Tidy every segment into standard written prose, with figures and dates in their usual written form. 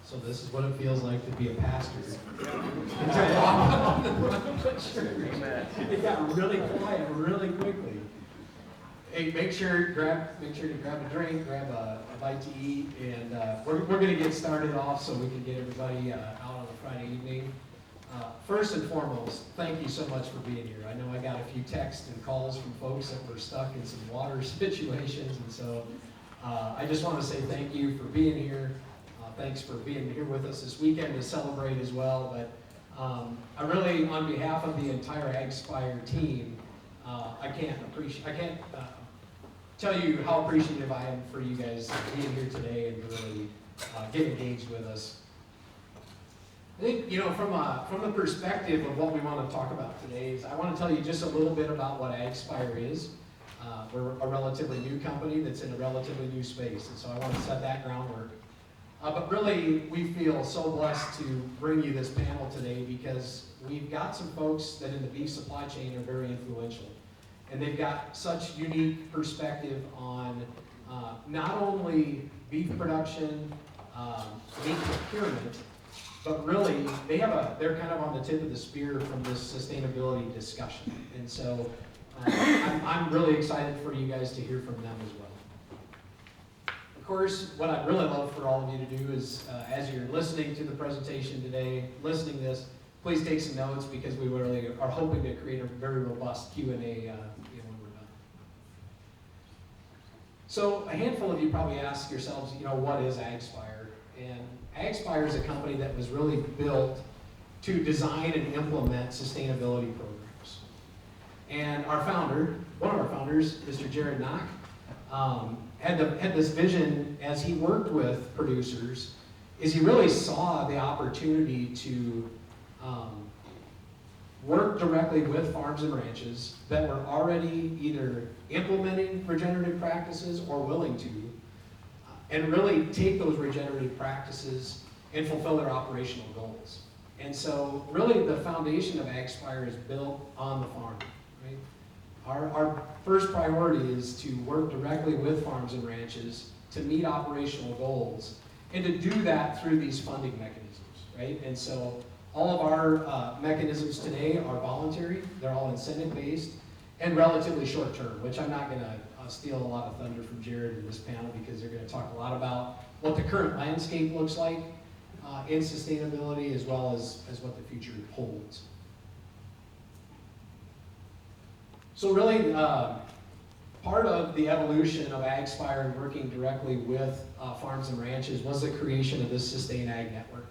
So this is what it feels like to be a pastor. It got really quiet really quickly. Hey, make sure to grab a drink, grab a bite to eat, and we're going to get started off so we can get everybody out on a Friday evening. First and foremost, thank you so much for being here. I know I got a few texts and calls from folks that were stuck in some water situations, and so I just want to say thank you for being here. Thanks for being here with us this weekend to celebrate as well. But I really, on behalf of the entire AgSpire team, I can't tell you how appreciative I am for you guys being here today and really get engaged with us. I think, from the perspective of what we want to talk about today is I want to tell you just a little bit about what AgSpire is. We're a relatively new company that's in a relatively new space, and so I want to set that groundwork. But really, we feel so blessed to bring you this panel today because we've got some folks that in the beef supply chain are very influential. And they've got such unique perspective on not only beef production, meat procurement, but really they're kind of on the tip of the spear from this sustainability discussion. And so I'm really excited for you guys to hear from them as well. Of course, what I'd really love for all of you to do is, as you're listening to the presentation today, listening to this, please take some notes because we really are hoping to create a very robust Q&A when we're done. So a handful of you probably ask yourselves, what is AgSpire? And AgSpire is a company that was really built to design and implement sustainability programs. And one of our founders, Mr. Jared Knock, had this vision as he worked with producers, is he really saw the opportunity to work directly with farms and ranches that were already either implementing regenerative practices or willing to, and really take those regenerative practices and fulfill their operational goals. And so really the foundation of AgSpire is built on the farm, right? Our first priority is to work directly with farms and ranches to meet operational goals and to do that through these funding mechanisms, right? And so all of our mechanisms today are voluntary. They're all incentive-based and relatively short-term, which I'm not going to steal a lot of thunder from Jared in this panel because they're going to talk a lot about what the current landscape looks like in sustainability as well as what the future holds. So really, part of the evolution of AgSpire and working directly with farms and ranches was the creation of this Sustain Ag Network.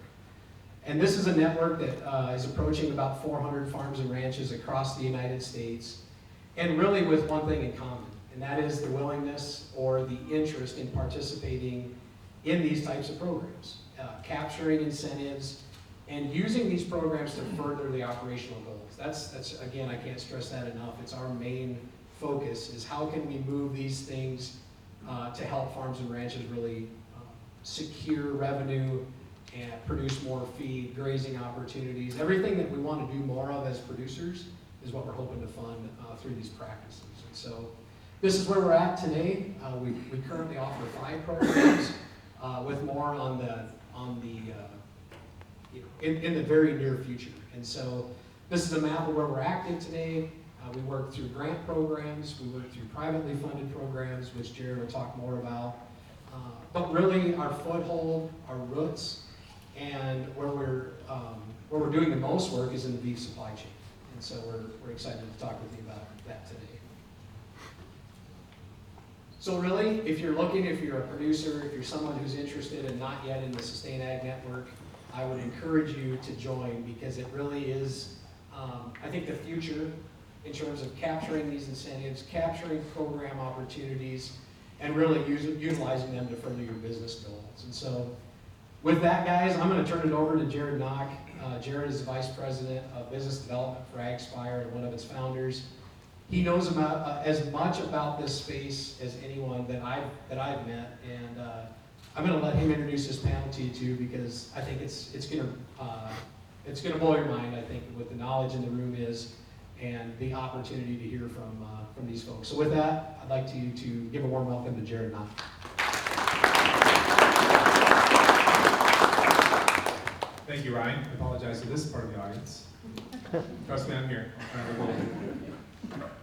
And this is a network that is approaching about 400 farms and ranches across the United States, and really with one thing in common, and that is the willingness or the interest in participating in these types of programs, capturing incentives, and using these programs to further the operational goals. That's again, I can't stress that enough. It's our main focus is how can we move these things to help farms and ranches really secure revenue and produce more feed, grazing opportunities. Everything that we want to do more of as producers is what we're hoping to fund through these practices. And so this is where we're at today. We currently offer 5 programs with more in the very near future. And so this is a map of where we're active today. We work through grant programs, we work through privately funded programs, which Jared will talk more about. But really our foothold, our roots, and where we're doing the most work is in the beef supply chain. And so we're excited to talk with you about that today. So really, if you're a producer, if you're someone who's interested and not yet in the Sustain Ag Network, I would encourage you to join because it really is, I think, the future in terms of capturing these incentives, capturing program opportunities, and really utilizing them to further your business goals. And so with that, guys, I'm going to turn it over to Jared Knock. Jared is the Vice President of Business Development for AgSpire and one of its founders. He knows about as much about this space as anyone that I've met, and I'm going to let him introduce his panel to you too, because I think it's going to blow your mind. I think what the knowledge in the room is, and the opportunity to hear from these folks. So with that, I'd like to give a warm welcome to Jared Knott. Thank you, Ryan. I apologize to this part of the audience. Trust me, I'm here.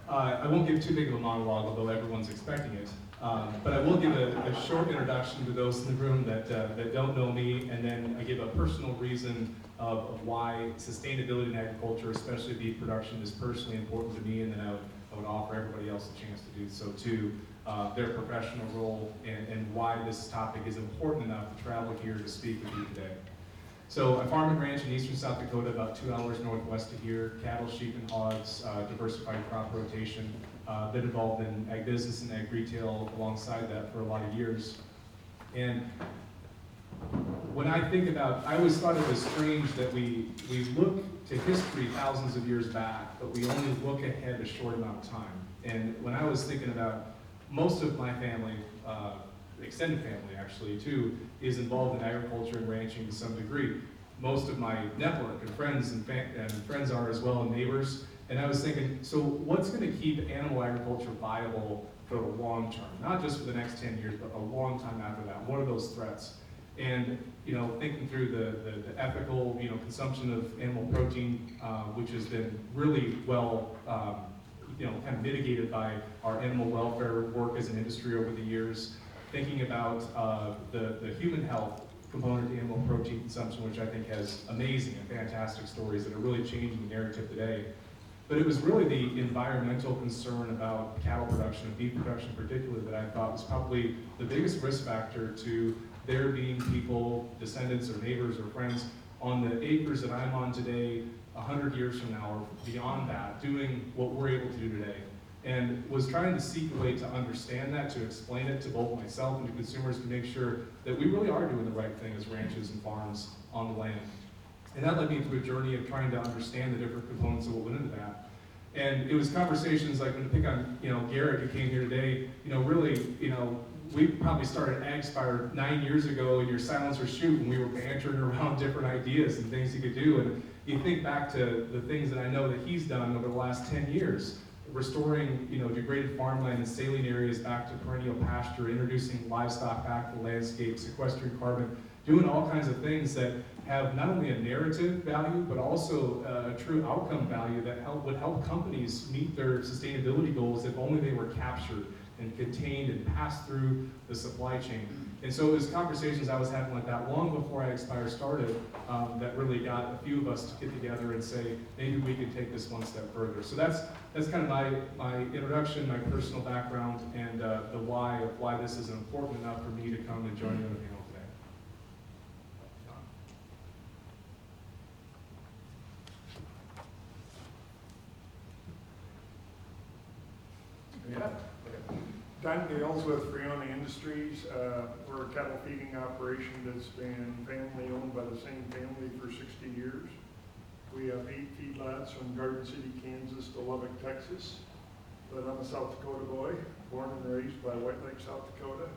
I won't give too big of a monologue, although everyone's expecting it. But I will give a short introduction to those in the room that don't know me, and then I give a personal reason of why sustainability in agriculture, especially beef production, is personally important to me, and then I would offer everybody else a chance to do so too, their professional role, and why this topic is important enough to travel here to speak with you today. So I farm and ranch in eastern South Dakota, about 2 hours northwest of here. Cattle, sheep, and hogs, diversified crop rotation. Been involved in ag business and ag retail alongside that for a lot of years. And when I think about, I always thought it was strange that we look to history thousands of years back, but we only look ahead a short amount of time. And when I was thinking about most of my family, extended family actually too, is involved in agriculture and ranching to some degree. Most of my network and friends and friends are as well, and neighbors. And I was thinking, so what's going to keep animal agriculture viable for the long term? Not just for the next 10 years, but a long time after that. What are those threats? And thinking through the ethical consumption of animal protein, which has been really well kind of mitigated by our animal welfare work as an industry over the years. Thinking about the human health component to animal protein consumption, which I think has amazing and fantastic stories that are really changing the narrative today. But it was really the environmental concern about cattle production and beef production particularly that I thought was probably the biggest risk factor to there being people, descendants or neighbors or friends on the acres that I'm on today, 100 years from now or beyond that, doing what we're able to do today. And was trying to seek a way to understand that, to explain it to both myself and to consumers, to make sure that we really are doing the right thing as ranches and farms on the land. And that led me through a journey of trying to understand the different components of what went into that. And it was conversations like, when to pick on Garrett, who came here today, we probably started AgSpire 9 years ago in your silencer chute, and we were bantering around different ideas and things he could do. And you think back to the things that I know that he's done over the last 10 years. Restoring degraded farmland and saline areas back to perennial pasture, introducing livestock back to the landscape, sequestering carbon, doing all kinds of things that have not only a narrative value, but also a true outcome value that would help companies meet their sustainability goals if only they were captured and contained and passed through the supply chain. And so it was conversations I was having like that long before AgSpire started that really got a few of us to get together and say, maybe we could take this one step further. So that's kind of my introduction, my personal background, and the why of why this is important enough for me to come and join you on the panel today. Yeah. Don Gales with Friona Industries. We're a cattle feeding operation that's been family owned by the same family for 60 years. We have 8 feedlots from Garden City, Kansas to Lubbock, Texas. But I'm a South Dakota boy, born and raised by White Lake, South Dakota.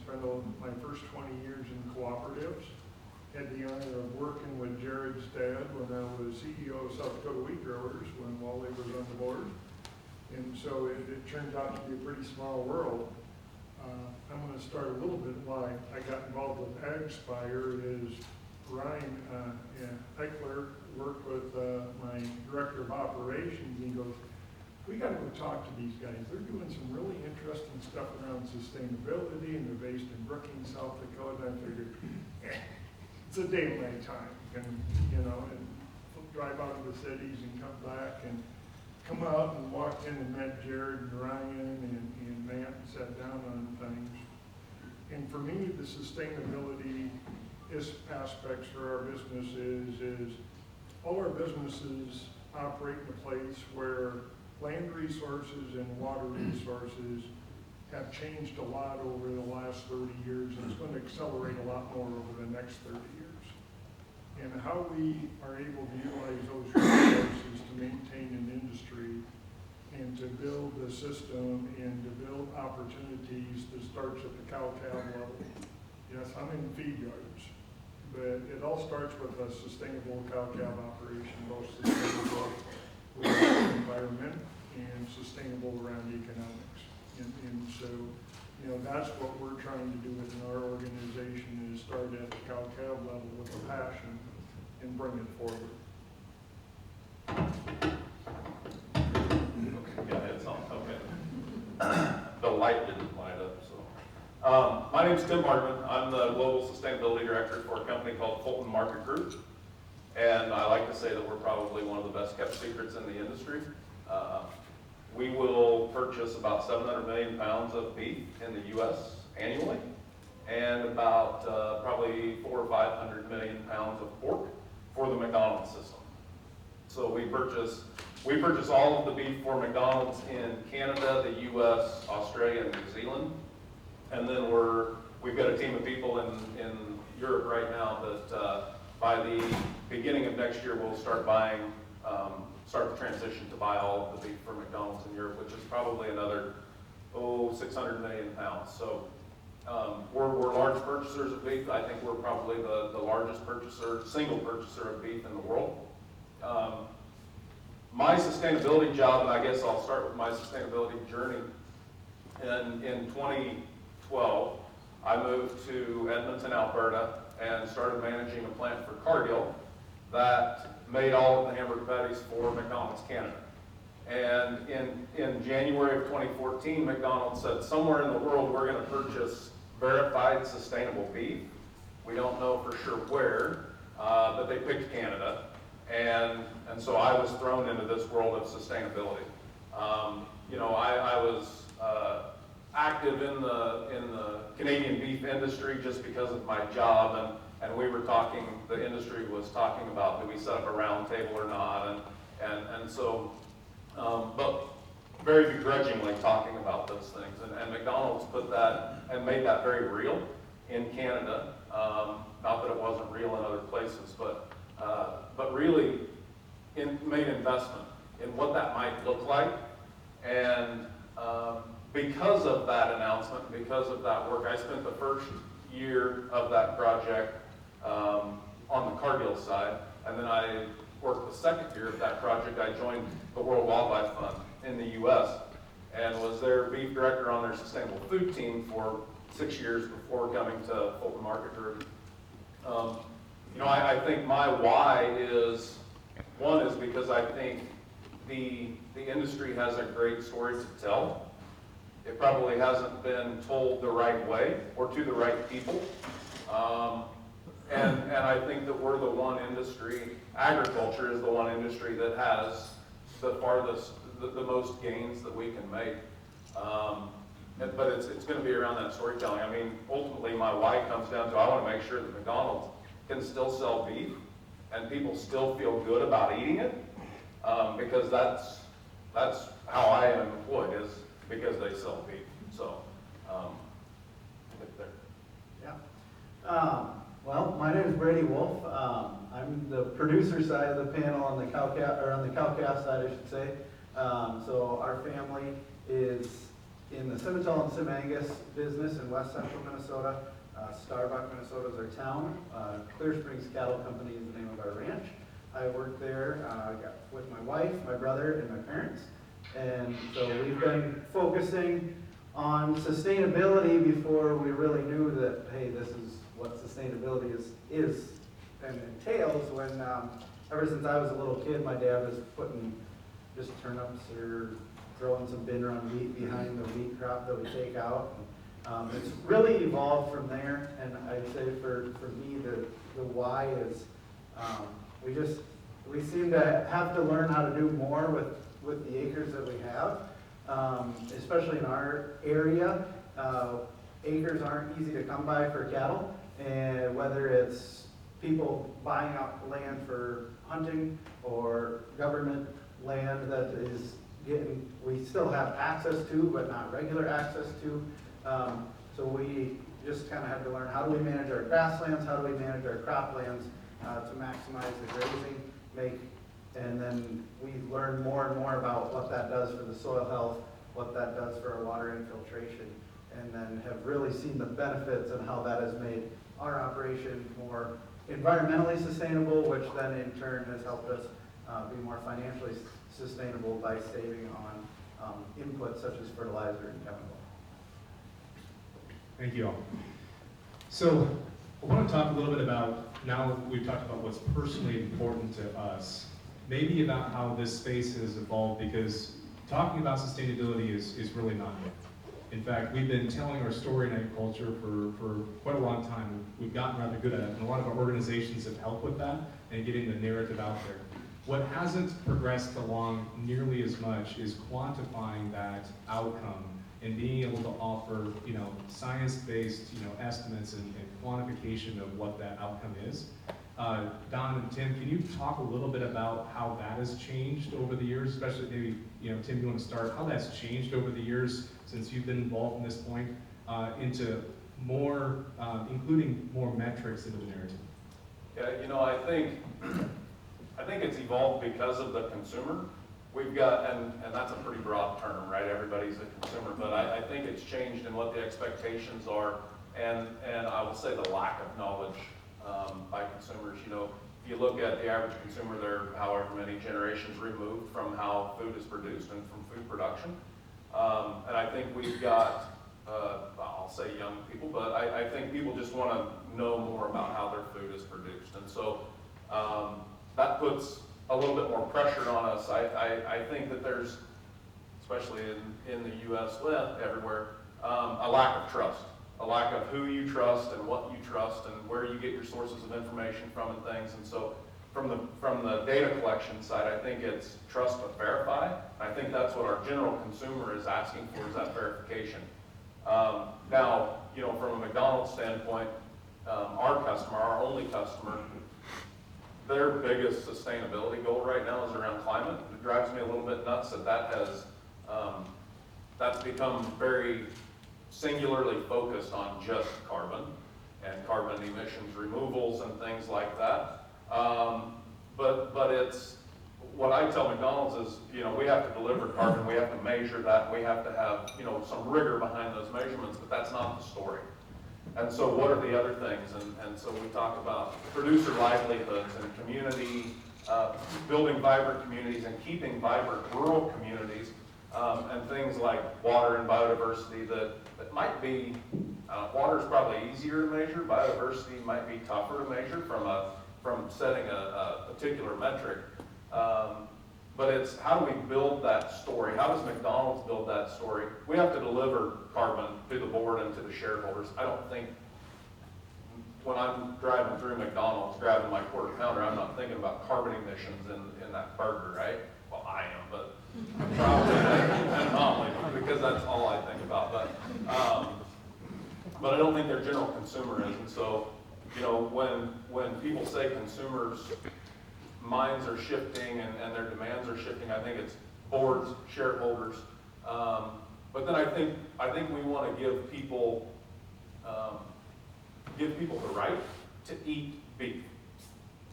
Spent my first 20 years in cooperatives. Had the honor of working with Jared's dad when I was CEO of South Dakota Wheat Growers when Wally was on the board. And so it turned out to be a pretty small world. I'm going to start a little bit why I got involved with AgSpire is Ryan Eichler worked with my director of operations, and he goes, we got to go talk to these guys. They're doing some really interesting stuff around sustainability, and they're based in Brookings, South Dakota. I figured, it's a day of my time. And drive out to the cities and come back and come out and walked in and met Jared and Ryan and Matt and sat down on things. And for me, the sustainability aspects for our business is all our businesses operate in a place where land resources and water resources have changed a lot over the last 30 years, and it's going to accelerate a lot more over the next 30 years. And how we are able to utilize those resources to maintain an industry and to build the system and to build opportunities that starts at the cow-calf level. Yes, I'm in feed yards, but it all starts with a sustainable cow-calf operation, both sustainable with the environment and sustainable around economics. And so, you know, that's what we're trying to do within our organization, is start at the cow-calf level with a passion and bring it forward. Yeah, it's on, okay. The light didn't light up, so. My name's Tim Hartman. I'm the Global Sustainability Director for a company called Fulton Market Group. And I like to say that we're probably one of the best kept secrets in the industry. We will purchase about 700 million pounds of beef in the U.S. annually, and about probably 400 or 500 million pounds of pork for the McDonald's system. So we purchase all of the beef for McDonald's in Canada, the U.S., Australia, and New Zealand. And then we've got a team of people in Europe right now that by the beginning of next year we'll start the transition to buy all of the beef for McDonald's in Europe, which is probably another 600 million pounds. So we're large purchasers of beef. I think we're probably the largest single purchaser of beef in the world. My sustainability job, and I guess I'll start with my sustainability journey. In 2012, I moved to Edmonton, Alberta, and started managing a plant for Cargill that made all of the hamburger patties for McDonald's Canada. And in January of 2014, McDonald's said, somewhere in the world we're going to purchase verified sustainable beef. We don't know for sure where, but they picked Canada. And so I was thrown into this world of sustainability. You know, I was active in the Canadian beef industry just because of my job, and we were talking, the industry was talking about, do we set up a round table or not, and so, but very begrudgingly talking about those things. And McDonald's put that and made that very real in Canada. Not that it wasn't real in other places, but really made investment in what that might look like. And because of that announcement, because of that work, I spent the first year of that project on the Cargill side, and then I worked the second year of that project. I joined the World Wildlife Fund in the U.S. and was their beef director on their sustainable food team for 6 years before coming to Fulton Market Group. You know, I think my why is, one is because I think the industry has a great story to tell. It probably hasn't been told the right way or to the right people. And I think that we're the one industry, agriculture is the one industry that has the farthest, the most gains that we can make. But it's going to be around that storytelling. I mean, ultimately my why comes down to, I want to make sure that McDonald's can still sell beef and people still feel good about eating it, because that's how I am employed, is because they sell beef. So, there. Yeah. Well, my name is Brady Wolf. I'm the producer side of the panel on the cow-calf side, I should say. So our family is in the Simmental and Simangus business in west central Minnesota. Starbuck, Minnesota is our town. Clear Springs Cattle Company is the name of our ranch. I work there with my wife, my brother, and my parents. And so we've been focusing on sustainability before we really knew that, hey, this is what sustainability is and entails. When ever since I was a little kid, my dad was putting just turnips or throwing some bin run wheat behind the wheat crop that we take out. It's really evolved from there, and I'd say for me the why is we seem to have to learn how to do more with the acres that we have, especially in our area. Acres aren't easy to come by for cattle, and whether it's people buying up land for hunting or government land that is we still have access to, but not regular access to. So we just kind of had to learn, how do we manage our grasslands, how do we manage our croplands to maximize the grazing, make And then we learn more and more about what that does for the soil health, what that does for our water infiltration, and then have really seen the benefits and how that has made our operation more environmentally sustainable, which then in turn has helped us be more financially sustainable by saving on inputs such as fertilizer and chemical. Thank you all. So I want to talk a little bit about, now we've talked about what's personally important to us, maybe about how this space has evolved, because talking about sustainability is really not new. In fact, we've been telling our story in agriculture for quite a long time. We've gotten rather good at it, and a lot of our organizations have helped with that and getting the narrative out there. What hasn't progressed along nearly as much is quantifying that outcome and being able to offer, science-based, estimates and quantification of what that outcome is. Don and Tim, can you talk a little bit about how that has changed over the years, especially maybe, Tim, you want to start, how that's changed over the years since you've been involved in this point, into more, including more metrics into the narrative? Yeah, I think it's evolved because of the consumer. We've got, and that's a pretty broad term, right? Everybody's a consumer, but I think it's changed in what the expectations are, and I will say the lack of knowledge by consumers. If you look at the average consumer, they're however many generations removed from how food is produced and from food production. And I think we've got, I'll say young people, but I think people just want to know more about how their food is produced. And so that puts a little bit more pressure on us. I think that there's, especially in the U.S., everywhere, a lack of trust. A lack of who you trust and what you trust and where you get your sources of information from and things. And so from the data collection side, I think it's trust but verify. I think that's what our general consumer is asking for, is that verification. Now, from a McDonald's standpoint, our customer, our only customer, their biggest sustainability goal right now is around climate. It drives me a little bit nuts that has, that's become very singularly focused on just carbon and carbon emissions removals and things like that. But it's, what I tell McDonald's is, we have to deliver carbon, we have to measure that, we have to have, some rigor behind those measurements, but that's not the story. And so what are the other things? And so we talk about producer livelihoods and community, building vibrant communities and keeping vibrant rural communities, and things like water and biodiversity that might be, water is probably easier to measure, biodiversity might be tougher to measure from setting a particular metric. But it's how do we build that story? How does McDonald's build that story? We have to deliver carbon to the board and to the shareholders. I don't think when I'm driving through McDonald's, grabbing my quarter pounder, I'm not thinking about carbon emissions in that burger, right? Well, I am, but probably and only because that's all I think about. But I don't think their general consumer is. And so, when people say consumers' minds are shifting and their demands are shifting, I think it's boards, shareholders. But then I think we want to give people the right to eat beef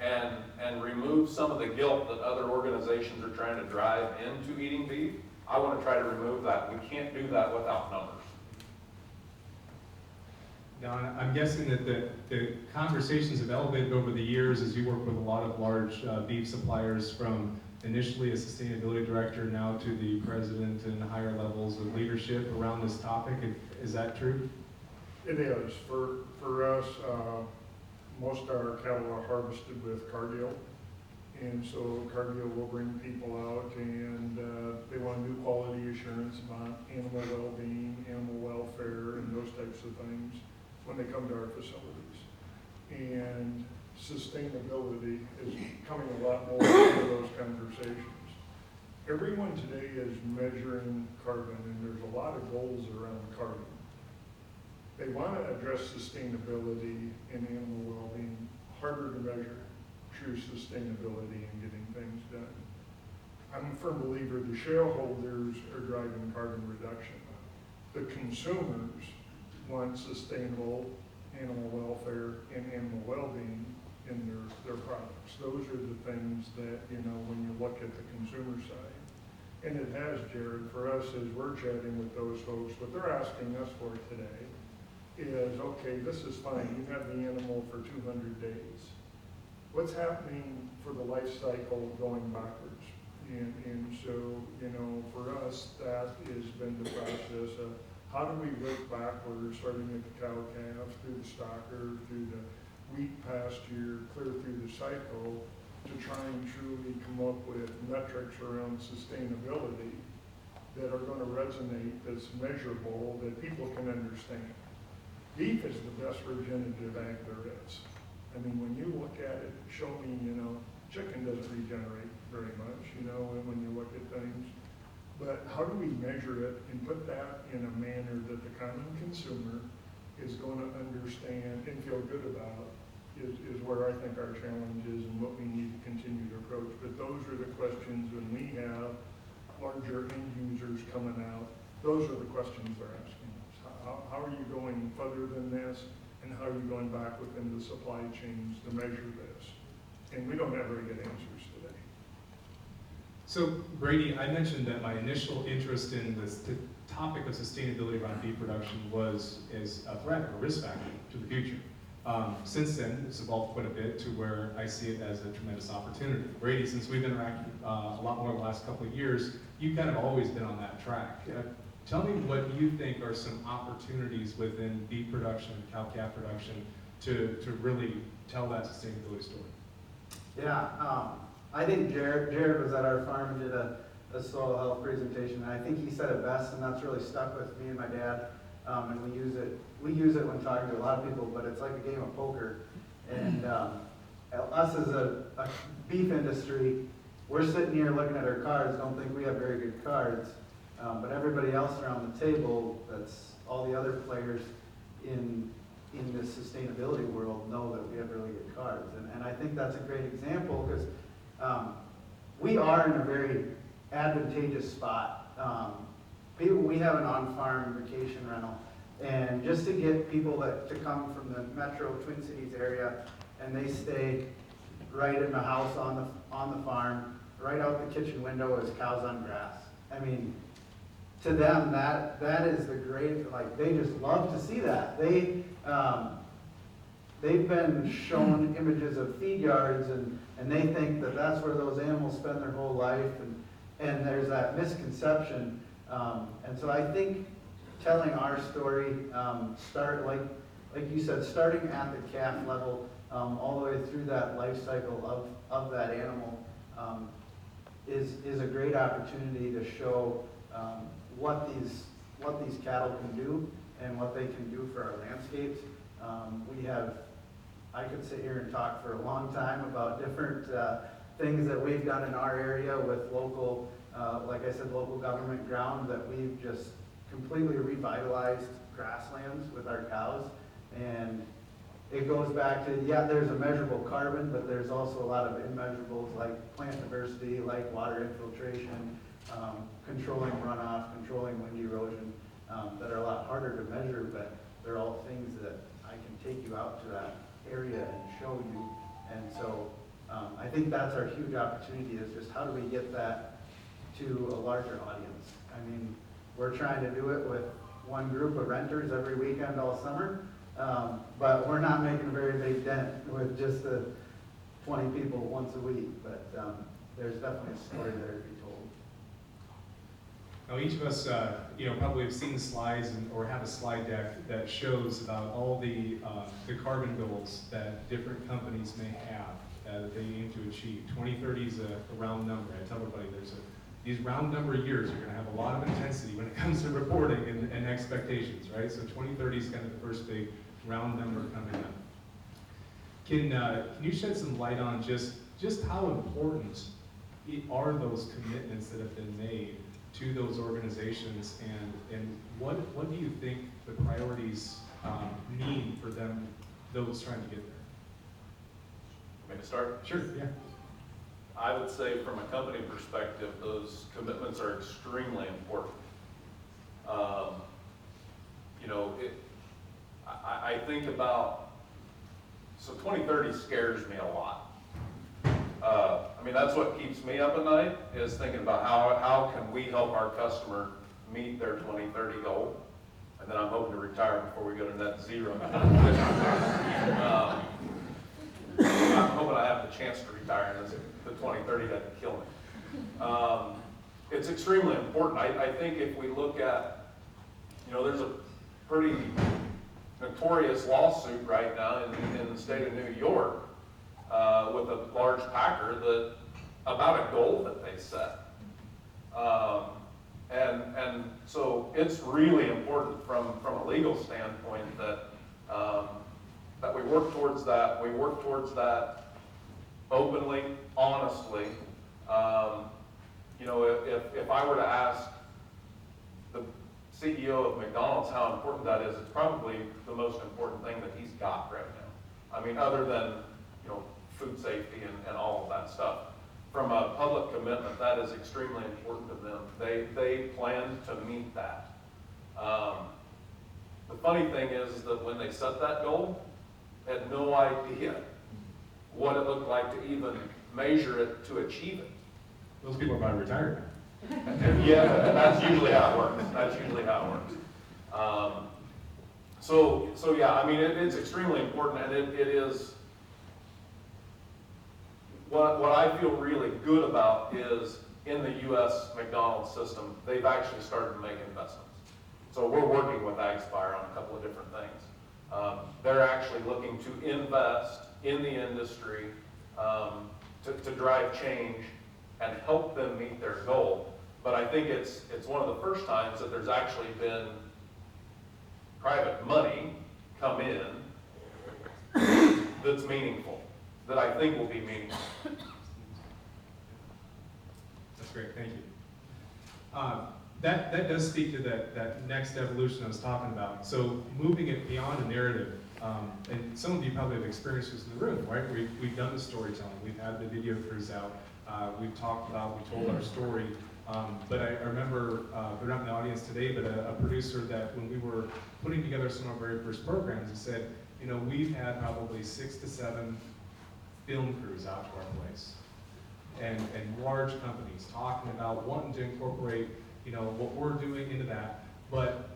and remove some of the guilt that other organizations are trying to drive into eating beef. I want to try to remove that. We can't do that without numbers. Don, I'm guessing that the conversations have elevated over the years as you work with a lot of large beef suppliers, from initially a sustainability director now to the president and higher levels of leadership around this topic. Is that true? It is. For us, most of our cattle are harvested with cargill. And so cargill will bring people out and they want to do quality assurance about animal well-being, animal welfare, and those types of things when they come to our facilities. And sustainability is coming a lot more into those conversations. Everyone today is measuring carbon, and there's a lot of goals around carbon. They want to address sustainability and animal well-being, harder to measure true sustainability and getting things done. I'm a firm believer the shareholders are driving carbon reduction. The consumers want sustainable animal welfare and animal well-being, in their products. Those are the things that, you know, when you look at the consumer side. And it has, Jared, for us as we're chatting with those folks, what they're asking us for today is, okay, this is fine, you have the animal for 200 days. What's happening for the life cycle going backwards? And so, you know, for us, that has been the process of how do we work backwards, starting at the cow-calf, through the stocker, through the wheat pasture, clear through the cycle, to try and truly come up with metrics around sustainability that are going to resonate, that's measurable, that people can understand. Beef is the best regenerative ag there is. I mean, when you look at it, show me, you know, chicken doesn't regenerate very much, you know, when you look at things. But how do we measure it and put that in a manner that the common consumer is going to understand and feel good about is where I think our challenge is and what we need to continue to approach. But those are the questions when we have larger end users coming out, those are the questions they're asking us. How are you going further than this, and how are you going back within the supply chains to measure this? And we don't have very good answers today. So Brady, I mentioned that my initial interest in the topic of sustainability around beef production was as a threat or a risk factor to the future. Since then, it's evolved quite a bit to where I see it as a tremendous opportunity. Brady, since we've interacted a lot more in the last couple of years, you've kind of always been on that track. Tell me what you think are some opportunities within beef production, cow-calf production, to really tell that sustainability story. Yeah, I think Jared was at our farm and did a soil health presentation, and I think he said it best, and that's really stuck with me and my dad. And we use it when talking to a lot of people, but it's like a game of poker. And us as a beef industry, we're sitting here looking at our cards, don't think we have very good cards. But everybody else around the table, that's all the other players in this sustainability world, know that we have really good cards. And I think that's a great example because we are in a very advantageous spot. We have an on-farm vacation rental, and just to get people to come from the metro Twin Cities area, and they stay right in the house on the farm, right out the kitchen window is cows on grass. I mean, to them, that is the great, like, they just love to see that. They've been shown images of feed yards, and they think that that's where those animals spend their whole life, and there's that misconception. And so I think telling our story, like you said, starting at the calf level, all the way through that life cycle of that animal, is a great opportunity to show what these cattle can do and what they can do for our landscapes. I could sit here and talk for a long time about different things that we've done in our area with local, like I said, local government ground, that we've just completely revitalized grasslands with our cows. And it goes back to, yeah, there's a measurable carbon, but there's also a lot of immeasurables like plant diversity, like water infiltration, controlling runoff, controlling wind erosion, that are a lot harder to measure, but they're all things that I can take you out to that area and show you. And so I think that's our huge opportunity, is just how do we get that to a larger audience. I mean, we're trying to do it with one group of renters every weekend all summer, but we're not making a very big dent with just the 20 people once a week, but there's definitely a story there to be told. Now, each of us, probably have seen the slides or have a slide deck that shows about all the carbon goals that different companies may have that they aim to achieve. 2030 is a round number. I tell everybody these round number years are going to have a lot of intensity when it comes to reporting and expectations, right? So 2030 is kind of the first big round number coming up. Can you shed some light on just how important are those commitments that have been made to those organizations, and what do you think the priorities mean for them, those trying to get there? Want me to start? Sure, yeah. I would say from a company perspective, those commitments are extremely important. I think about So 2030 scares me a lot. I mean, that's what keeps me up at night, is thinking about how can we help our customer meet their 2030 goal. And then I'm hoping to retire before we go to net zero. I'm hoping I have the chance to retire and the 2030 doesn't kill me. It's extremely important. I think if we look at, there's a pretty notorious lawsuit right now in the state of New York with a large packer about a goal that they set. And so it's really important from a legal standpoint that we work towards that. We work towards that openly, honestly. If I were to ask the CEO of McDonald's how important that is, it's probably the most important thing that he's got right now. I mean, other than, food safety and all of that stuff. From a public commitment, that is extremely important to them. They plan to meet that. The funny thing is that when they set that goal, they had no idea what it looked like to even measure it to achieve it. Those people are about to retire now. Yeah, that's usually how it works. That's usually how it works. So yeah, I mean, it's extremely important, and it is, what I feel really good about is in the U.S. McDonald's system, they've actually started to make investments. So we're working with AgSpire on a couple of different things. They're actually looking to invest in the industry to drive change and help them meet their goal. But I think it's one of the first times that there's actually been private money come in that's meaningful, that I think will be meaningful. That's great, thank you. That does speak to that next evolution I was talking about. So moving it beyond a narrative, and some of you probably have experienced this in the room, right? We've done the storytelling, we've had the video crews out, we told our story. But I remember, they're not in the audience today, but a producer that when we were putting together some of our very first programs, he said, we've had probably 6 to 7 film crews out to our place. And large companies talking about wanting to incorporate, what we're doing into that, but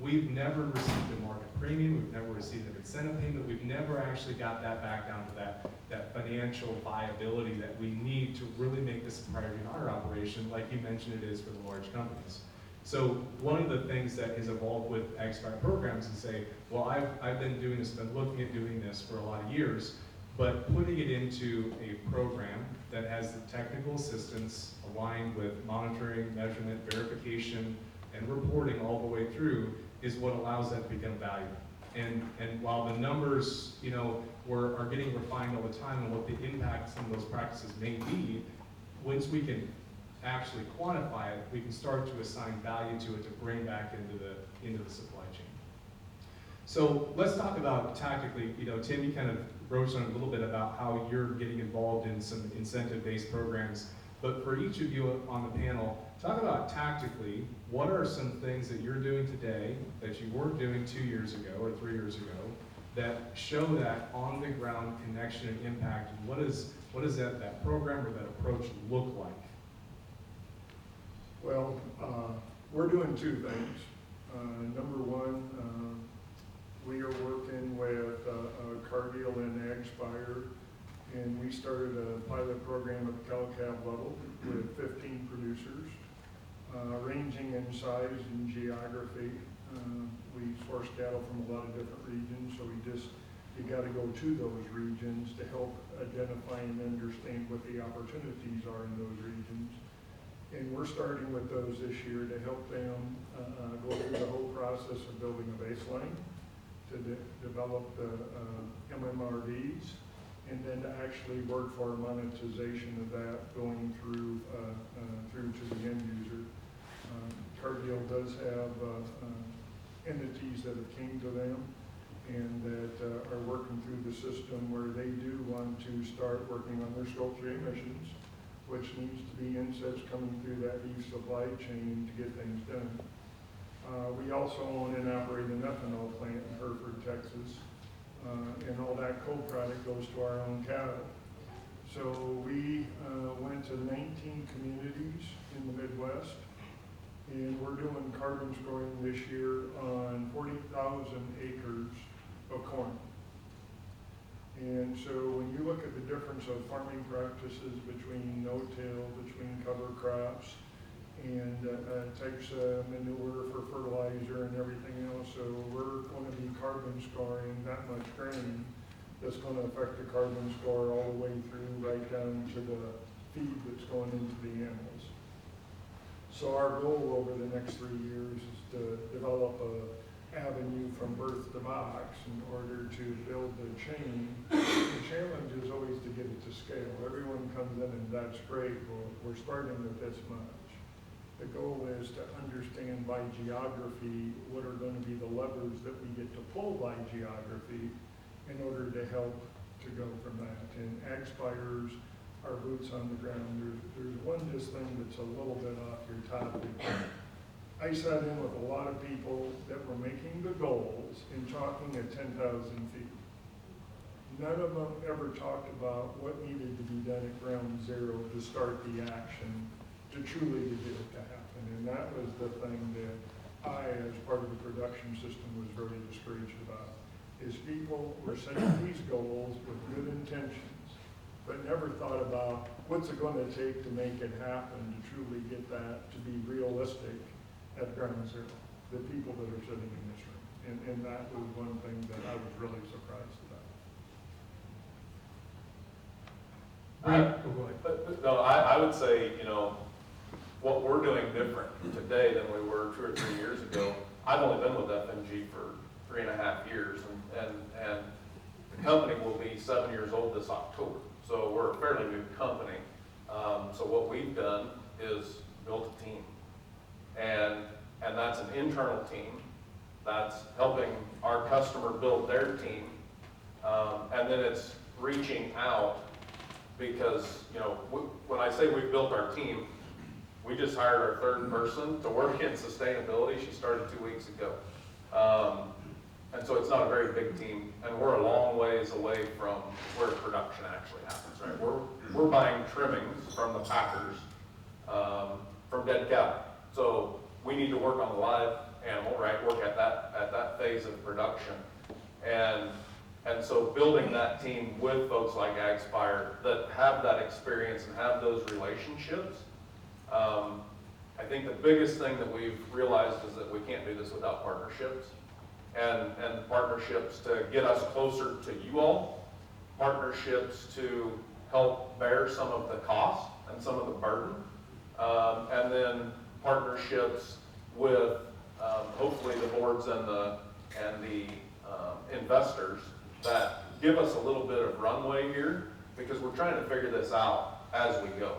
we've never received a market premium, we've never received an incentive payment, we've never actually got that back down to that financial viability that we need to really make this a priority in our operation, like you mentioned it is for the large companies. So one of the things that has evolved with AgSpire programs is say, well, I've been doing this, been looking at doing this for a lot of years, but putting it into a program that has the technical assistance aligned with monitoring, measurement, verification, and reporting all the way through is what allows that to become valuable. And while the numbers, are getting refined all the time and what the impact some of those practices may be, once we can actually quantify it, we can start to assign value to it to bring back into the supply chain. So let's talk about tactically, Tim, you kind of broached on a little bit about how you're getting involved in some incentive-based programs, but for each of you on the panel, talk about tactically, what are some things that you're doing today that you weren't doing 2 years ago or 3 years ago that show that on-the-ground connection and impact, and what does that program or that approach look like? Well, we're doing 2 things. Number one, we are working with Cargill and AgSpire, and we started a pilot program at the CalCab level with 15 producers, ranging in size and geography. We source cattle from a lot of different regions, so you got to go to those regions to help identify and understand what the opportunities are in those regions. And we're starting with those this year to help them go through the whole process of building a baseline, to develop the MMRDs, and then to actually work for monetization of that going through to the end user. Cargill does have entities that have came to them and that are working through the system where they do want to start working on their Scope 3 emissions, which needs to be insets coming through that beef supply chain to get things done. We also own and operate an ethanol plant in Hereford, Texas. and all that co-product goes to our own cattle. So we went to 19 communities in the Midwest, and we're doing carbon scoring this year on 40,000 acres of corn. And so when you look at the difference of farming practices between no-till, between cover crops, and types of manure for fertilizer and everything else, so we're going to be carbon scoring that much grain that's going to affect the carbon score all the way through right down to the feed that's going into the animals. So our goal over the next 3 years is to develop a avenue from birth to box in order to build the chain. The challenge is always to get it to scale. Everyone comes in and that's great, well, we're starting with this much. The goal is to understand by geography what are going to be the levers that we get to pull by geography in order to help to go from that. And AgSpire's our boots on the ground. There's one just thing that's a little bit off your topic. I sat in with a lot of people that were making the goals and talking at 10,000 feet. None of them ever talked about what needed to be done at ground zero to start the action to truly get it to happen. And that was the thing that I, as part of the production system, was very discouraged about, is people were setting these goals with good intentions, but never thought about what's it going to take to make it happen, to truly get that to be realistic at ground zero, the people that are sitting in this room. And that was one thing that I was really surprised about. No, I would say, you know, what we're doing different today than we were 2 or 3 years ago. I've only been with FMG for 3.5 years, and the company will be 7 years old this October. So we're a fairly new company. So what we've done is built a team. And that's an internal team that's helping our customer build their team. And then it's reaching out because, you know, when I say we've built our team, we just hired our 3rd person to work in sustainability. She started 2 weeks ago. And so it's not a very big team, and we're a long ways away from where production actually happens, right? We're buying trimmings from the packers, from dead cattle. So we need to work on the live animal, right? Work at that phase of production. And so building that team with folks like AgSpire that have that experience and have those relationships, I think the biggest thing that we've realized is that we can't do this without partnerships. And partnerships to get us closer to you all, partnerships to help bear some of the cost and some of the burden, and then partnerships with hopefully the boards and the investors that give us a little bit of runway here, because we're trying to figure this out as we go.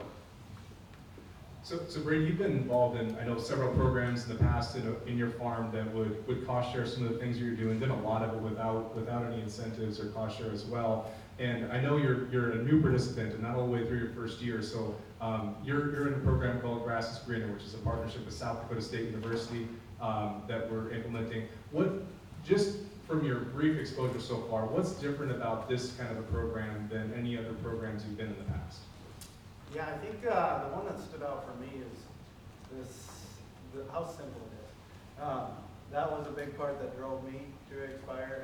So Brady, you've been involved in, I know, several programs in the past in your farm that would cost share some of the things you're doing, did a lot of it without any incentives or cost share as well. And I know you're a new participant and not all the way through your first year, so you're in a program called Grass is Greener, which is a partnership with South Dakota State University that we're implementing. Just from your brief exposure so far, what's different about this kind of a program than any other programs you've been in the past? Yeah, I think the one that stood out for me is how simple it is. That was a big part that drove me to AgSpire,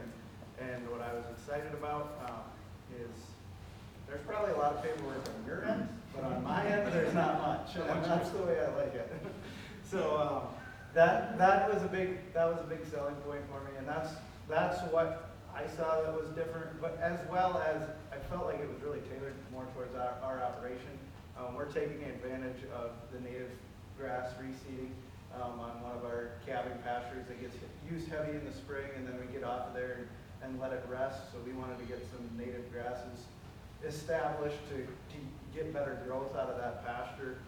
and what I was excited about is there's probably a lot of paperwork on your end, but on my end there's not much, and that's the way I like it. So that was a big selling point for me, and that's what I saw that was different, but as well as I felt like it was really tailored more towards our operation. We're taking advantage of the native grass reseeding on one of our calving pastures that gets used heavy in the spring, and then we get off of there and let it rest. So we wanted to get some native grasses established to get better growth out of that pasture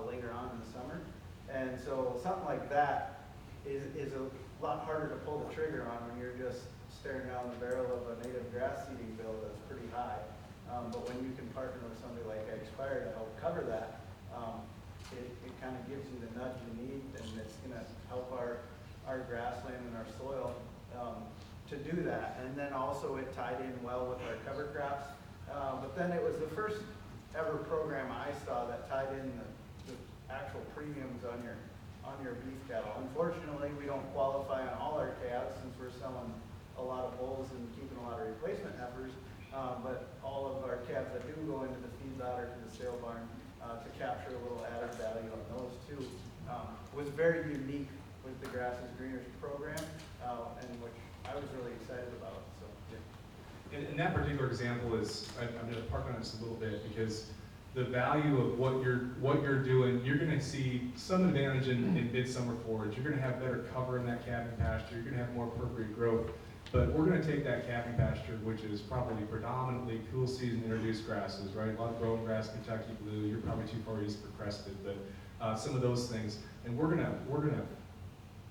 later on in the summer. And so something like that is a lot harder to pull the trigger on when you're just staring down the barrel of a native grass seeding bill that's pretty high. But when you can partner with somebody like AgSpire to help cover that, it kind of gives you the nudge you need, and it's going to help our grassland and our soil to do that. And then also it tied in well with our cover crops. But then it was the first ever program I saw that tied in the actual premiums on your beef cattle. Unfortunately, we don't qualify on all our calves since we're selling a lot of bulls and keeping a lot of replacement heifers. But all of our calves that do go into the feedlot or to the sale barn to capture a little added value on those too was very unique with the Grass is Greener's program, and which I was really excited about. So, yeah. And that particular example is, I'm going to park on this a little bit because the value of what you're doing, you're going to see some advantage in midsummer forage. You're going to have better cover in that calving pasture. You're going to have more appropriate growth. But we're going to take that calving pasture, which is probably predominantly cool season introduced grasses, right? A lot of growing grass, Kentucky blue. You're probably too far east for crested, but some of those things. And we're gonna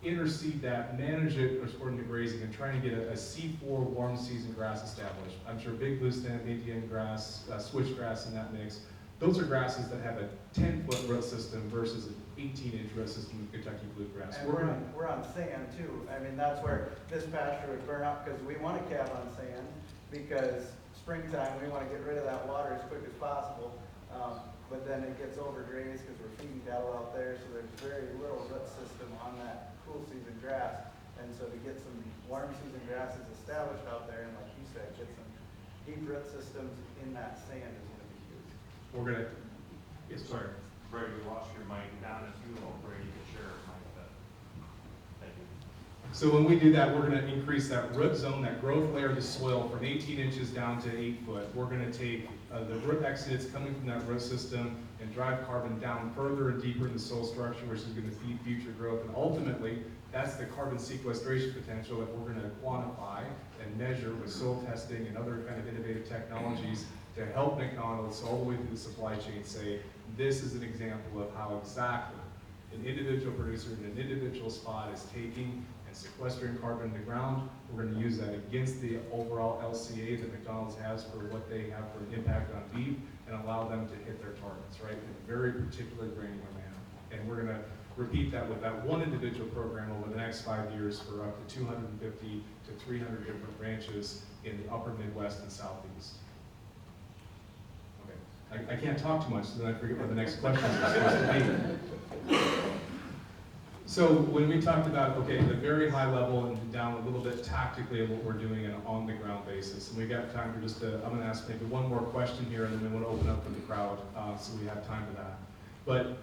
interseed that, manage it according to grazing, and try and get a C4 warm season grass established. I'm sure big blue stem, ATM grass, switchgrass in that mix. Those are grasses that have a 10-foot root system versus an 18-inch root system of Kentucky bluegrass. And we're on sand too. I mean, that's where this pasture would burn up because we want to calve on sand because springtime we want to get rid of that water as quick as possible. But then it gets overgrazed because we're feeding cattle out there, so there's very little root system on that cool season grass. And so to get some warm season grasses established out there, and like you said, get some deep root systems in that sand is going to be huge. We're gonna, yes, sorry. Brady, we lost your mic down. If you will, Brady, can share your mic. Thank you. So when we do that, we're going to increase that root zone, that growth layer of the soil from 18 inches down to 8 foot. We're going to take the root exudates coming from that root system and drive carbon down further and deeper in the soil structure, which is going to feed future growth. And ultimately, that's the carbon sequestration potential that we're going to quantify and measure with soil testing and other kind of innovative technologies to help McDonald's all the way through the supply chain say, this is an example of how exactly an individual producer in an individual spot is taking and sequestering carbon in the ground. We're going to use that against the overall LCA that McDonald's has for what they have for an impact on beef and allow them to hit their targets, right, in a very particular granular manner. And we're going to repeat that with that one individual program over the next 5 years for up to 250 to 300 different ranches in the upper Midwest and Southeast. Okay, I can't talk too much, so then I forget what the next questions are supposed to be. So when we talked about, okay, the very high level and down a little bit tactically of what we're doing on an on-the-ground basis, and we got time for just I'm going to ask maybe one more question here, and then we want to open up for the crowd, so we have time for that. But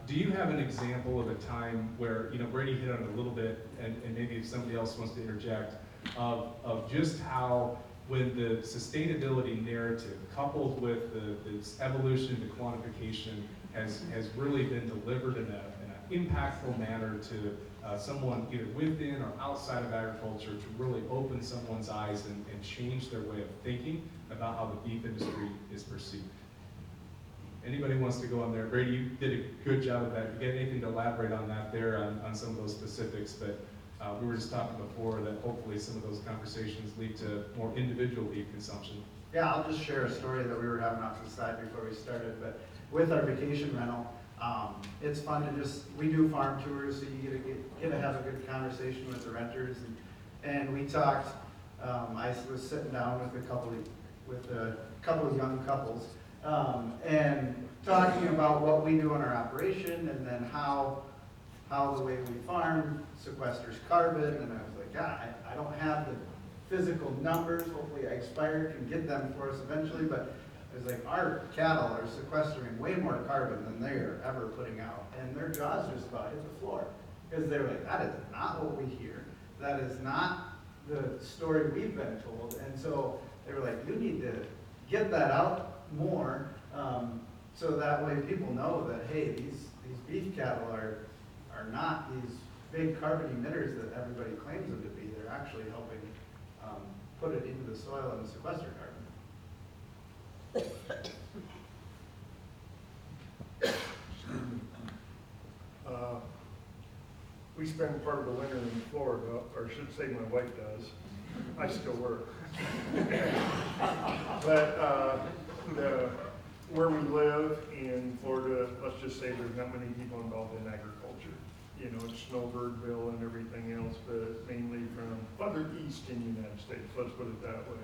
do you have an example of a time where, Brady hit on it a little bit, and maybe if somebody else wants to interject, of just how when the sustainability narrative coupled with the evolution into quantification has really been delivered in an impactful manner to someone either within or outside of agriculture to really open someone's eyes and change their way of thinking about how the beef industry is perceived. Anybody wants to go on there? Brady, you did a good job of that. If you get anything to elaborate on that there on some of those specifics, but we were just talking before that hopefully some of those conversations lead to more individual beef consumption. Yeah, I'll just share a story that we were having off to the side before we started, but with our vacation rental, it's fun to we do farm tours, so you get to have a good conversation with the renters, and we talked, I was sitting down with a couple of young couples, and talking about what we do in our operation, and then how the way we farm sequesters carbon, and I was like, God, I don't have the physical numbers, hopefully Expire can get them for us eventually, but it was like our cattle are sequestering way more carbon than they are ever putting out, and their jaws just about hit the floor, because they were like, that is not what we hear, that is not the story we've been told, and so they were like, you need to get that out more, so that way people know that, hey, these beef cattle are not these big carbon emitters that everybody claims them to be. They're actually helping put it into the soil and sequester carbon. We spend part of the winter in Florida, or I should say my wife does. I still work. But where we live in Florida, let's just say there's not many people involved in agriculture. It's Snowbirdville and everything else, but mainly from northeastern United States, let's put it that way.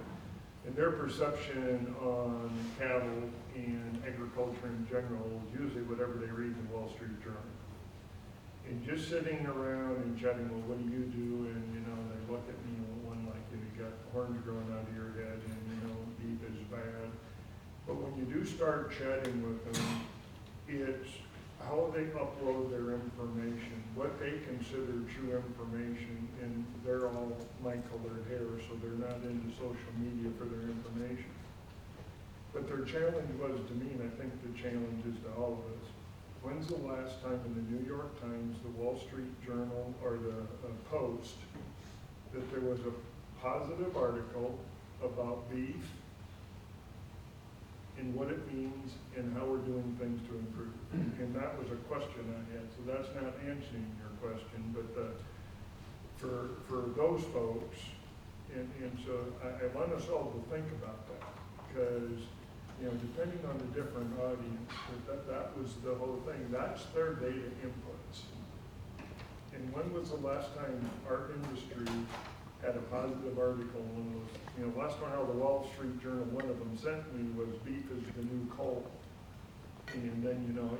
And their perception on cattle and agriculture in general is usually whatever they read in the Wall Street Journal. And just sitting around and chatting, well, what do you do? And, you know, they look at me, one like, you got horns growing out of your head and, you know, beef is bad. But when you do start chatting with them, it's how they upload their information, what they consider true information, and they're all light colored hair, so they're not into social media for their information. But their challenge was to me, and I think the challenge is to all of us, when's the last time in the New York Times, the Wall Street Journal, or the Post, that there was a positive article about beef and what it means and how we're doing things to improve? And that was a question I had, so that's not answering your question, but for those folks, and so I want us all to think about that, because, you know, depending on the different audience, that was the whole thing. That's their data inputs. And when was the last time our industry had a positive article in one of those? You know, last one out of the Wall Street Journal, one of them sent me was beef is the new coal. And then, you know,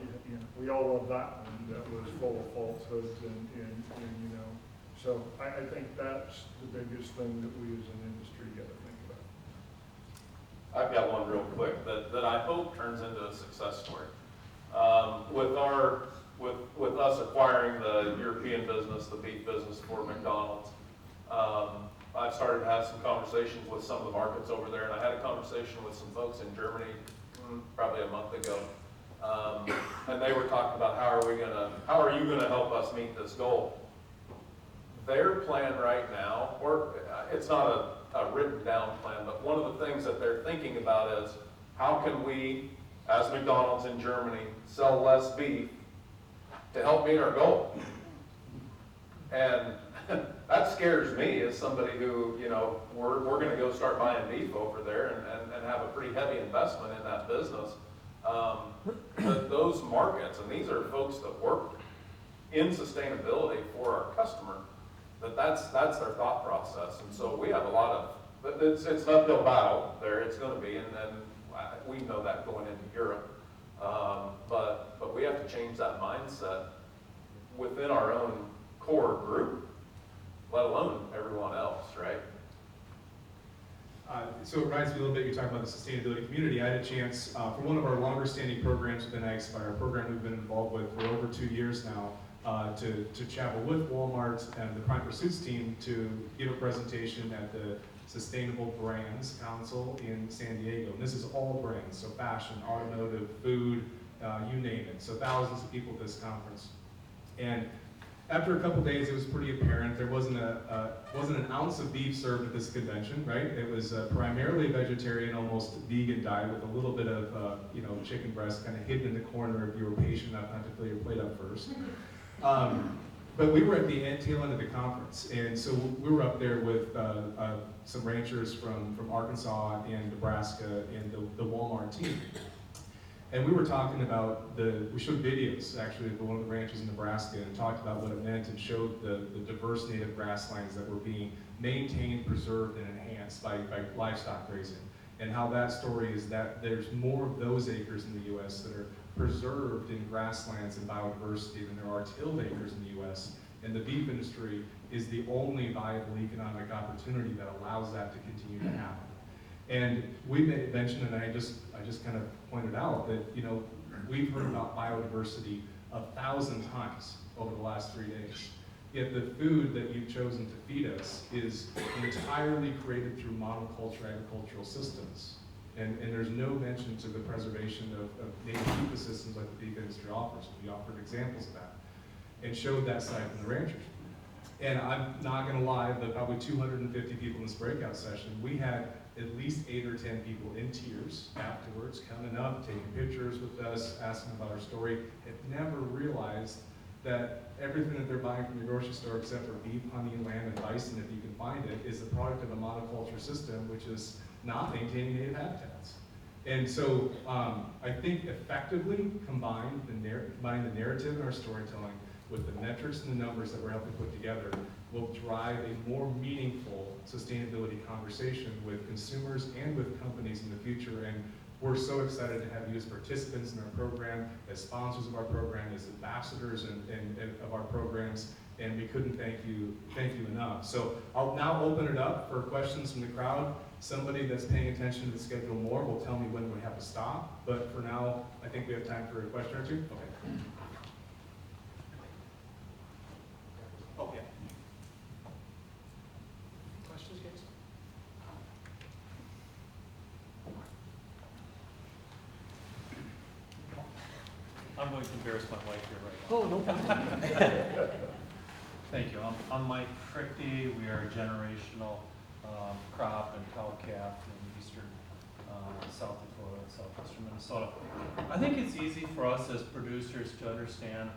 we all love that one that was full of falsehoods and you know. So I think that's the biggest thing that we as an industry got to think about. I've got one real quick that I hope turns into a success story. With us acquiring the European business, the beef business for McDonald's, I've started to have some conversations with some of the markets over there, and I had a conversation with some folks in Germany probably a month ago, and they were talking about how are you gonna help us meet this goal? Their plan right now, or it's not a written down plan, but one of the things that they're thinking about is how can we, as McDonald's in Germany, sell less beef to help meet our goal? And that scares me as somebody who, you know, we're going to go start buying beef over there and have a pretty heavy investment in that business. But those markets, and these are folks that work in sustainability for our customer, that's their thought process. And so we have a lot of, it's an uphill battle there, it's going to be, and we know that going into Europe. But we have to change that mindset within our own core group, let alone everyone else, right? So it reminds me a little bit, you're talking about the sustainability community. I had a chance for one of our longer standing programs within Agspire, a program we've been involved with for over 2 years now, to travel with Walmart and the Prime Pursuits team to give a presentation at the Sustainable Brands Council in San Diego. And this is all brands, so fashion, automotive, food, you name it. So thousands of people at this conference. And after a couple days, it was pretty apparent there wasn't an ounce of beef served at this convention, right? It was primarily a vegetarian, almost vegan diet with a little bit of chicken breast kind of hidden in the corner if you were patient enough not to fill your plate up first. But we were at the tail end of the conference, and so we were up there with some ranchers from Arkansas and Nebraska and the Walmart team. And we were talking about we showed videos actually of one of the ranches in Nebraska and talked about what it meant and showed the diverse native grasslands that were being maintained, preserved, and enhanced by livestock grazing. And how that story is that there's more of those acres in the U.S. that are preserved in grasslands and biodiversity than there are tilled acres in the U.S. And the beef industry is the only viable economic opportunity that allows that to continue to happen. And we mentioned, and I just kind of pointed out that, you know, we've heard about biodiversity 1,000 times over the last 3 days. Yet the food that you've chosen to feed us is entirely created through monoculture agricultural systems. And there's no mention to the preservation of native ecosystems like the beef industry offers. We offered examples of that and showed that side from the ranchers. And I'm not gonna lie, the probably 250 people in this breakout session, we had at least 8 or 10 people in tears afterwards, coming up, taking pictures with us, asking about our story, and never realized that everything that they're buying from the grocery store, except for beef, honey, lamb, and bison, if you can find it, is the product of a monoculture system, which is not maintaining native habitats. And so I think effectively combining the narrative in our storytelling with the metrics and the numbers that we're helping put together, will drive a more meaningful sustainability conversation with consumers and with companies in the future. And we're so excited to have you as participants in our program, as sponsors of our program, as ambassadors of our programs, and we couldn't thank you enough. So I'll now open it up for questions from the crowd. Somebody that's paying attention to the schedule more will tell me when we have to stop, but for now, I think we have time for a question or two. Okay. Oh, yeah. Questions, guys? I'm going to embarrass my wife here right now. Oh, no problem. Thank you. I'm Mike Frickty. We are a generational crop and cow-calf in eastern South Dakota and southwestern Minnesota. I think it's easy for us as producers to understand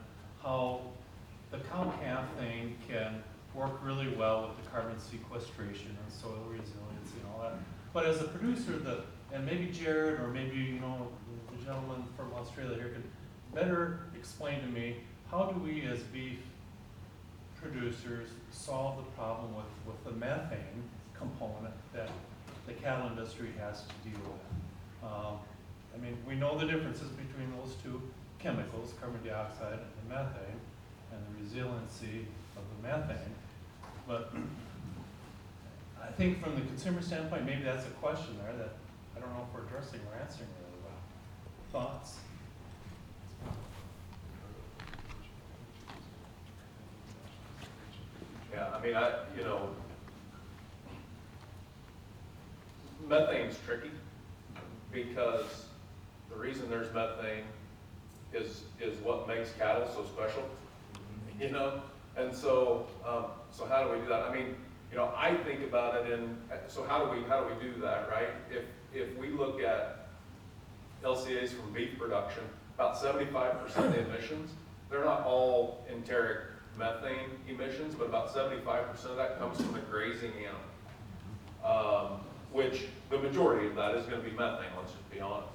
how the cow-calf thing can work really well with the carbon sequestration and soil resiliency and all that. But as a producer, and maybe Jared or maybe the gentleman from Australia here could better explain to me, how do we as beef producers solve the problem with the methane component that the cattle industry has to deal with? I mean, we know the differences between those two chemicals, carbon dioxide and methane, and the resiliency of the methane. But I think from the consumer standpoint, maybe that's a question there that I don't know if we're addressing or answering really well. Thoughts? Yeah, I mean, methane's tricky because the reason there's methane is what makes cattle so special, and so how do we do that? I mean, I think about it so how do we do that, right? If we look at LCAs from beef production, about 75% of the emissions, they're not all enteric methane emissions, but about 75% of that comes from the grazing animal, which the majority of that is going to be methane, let's just be honest.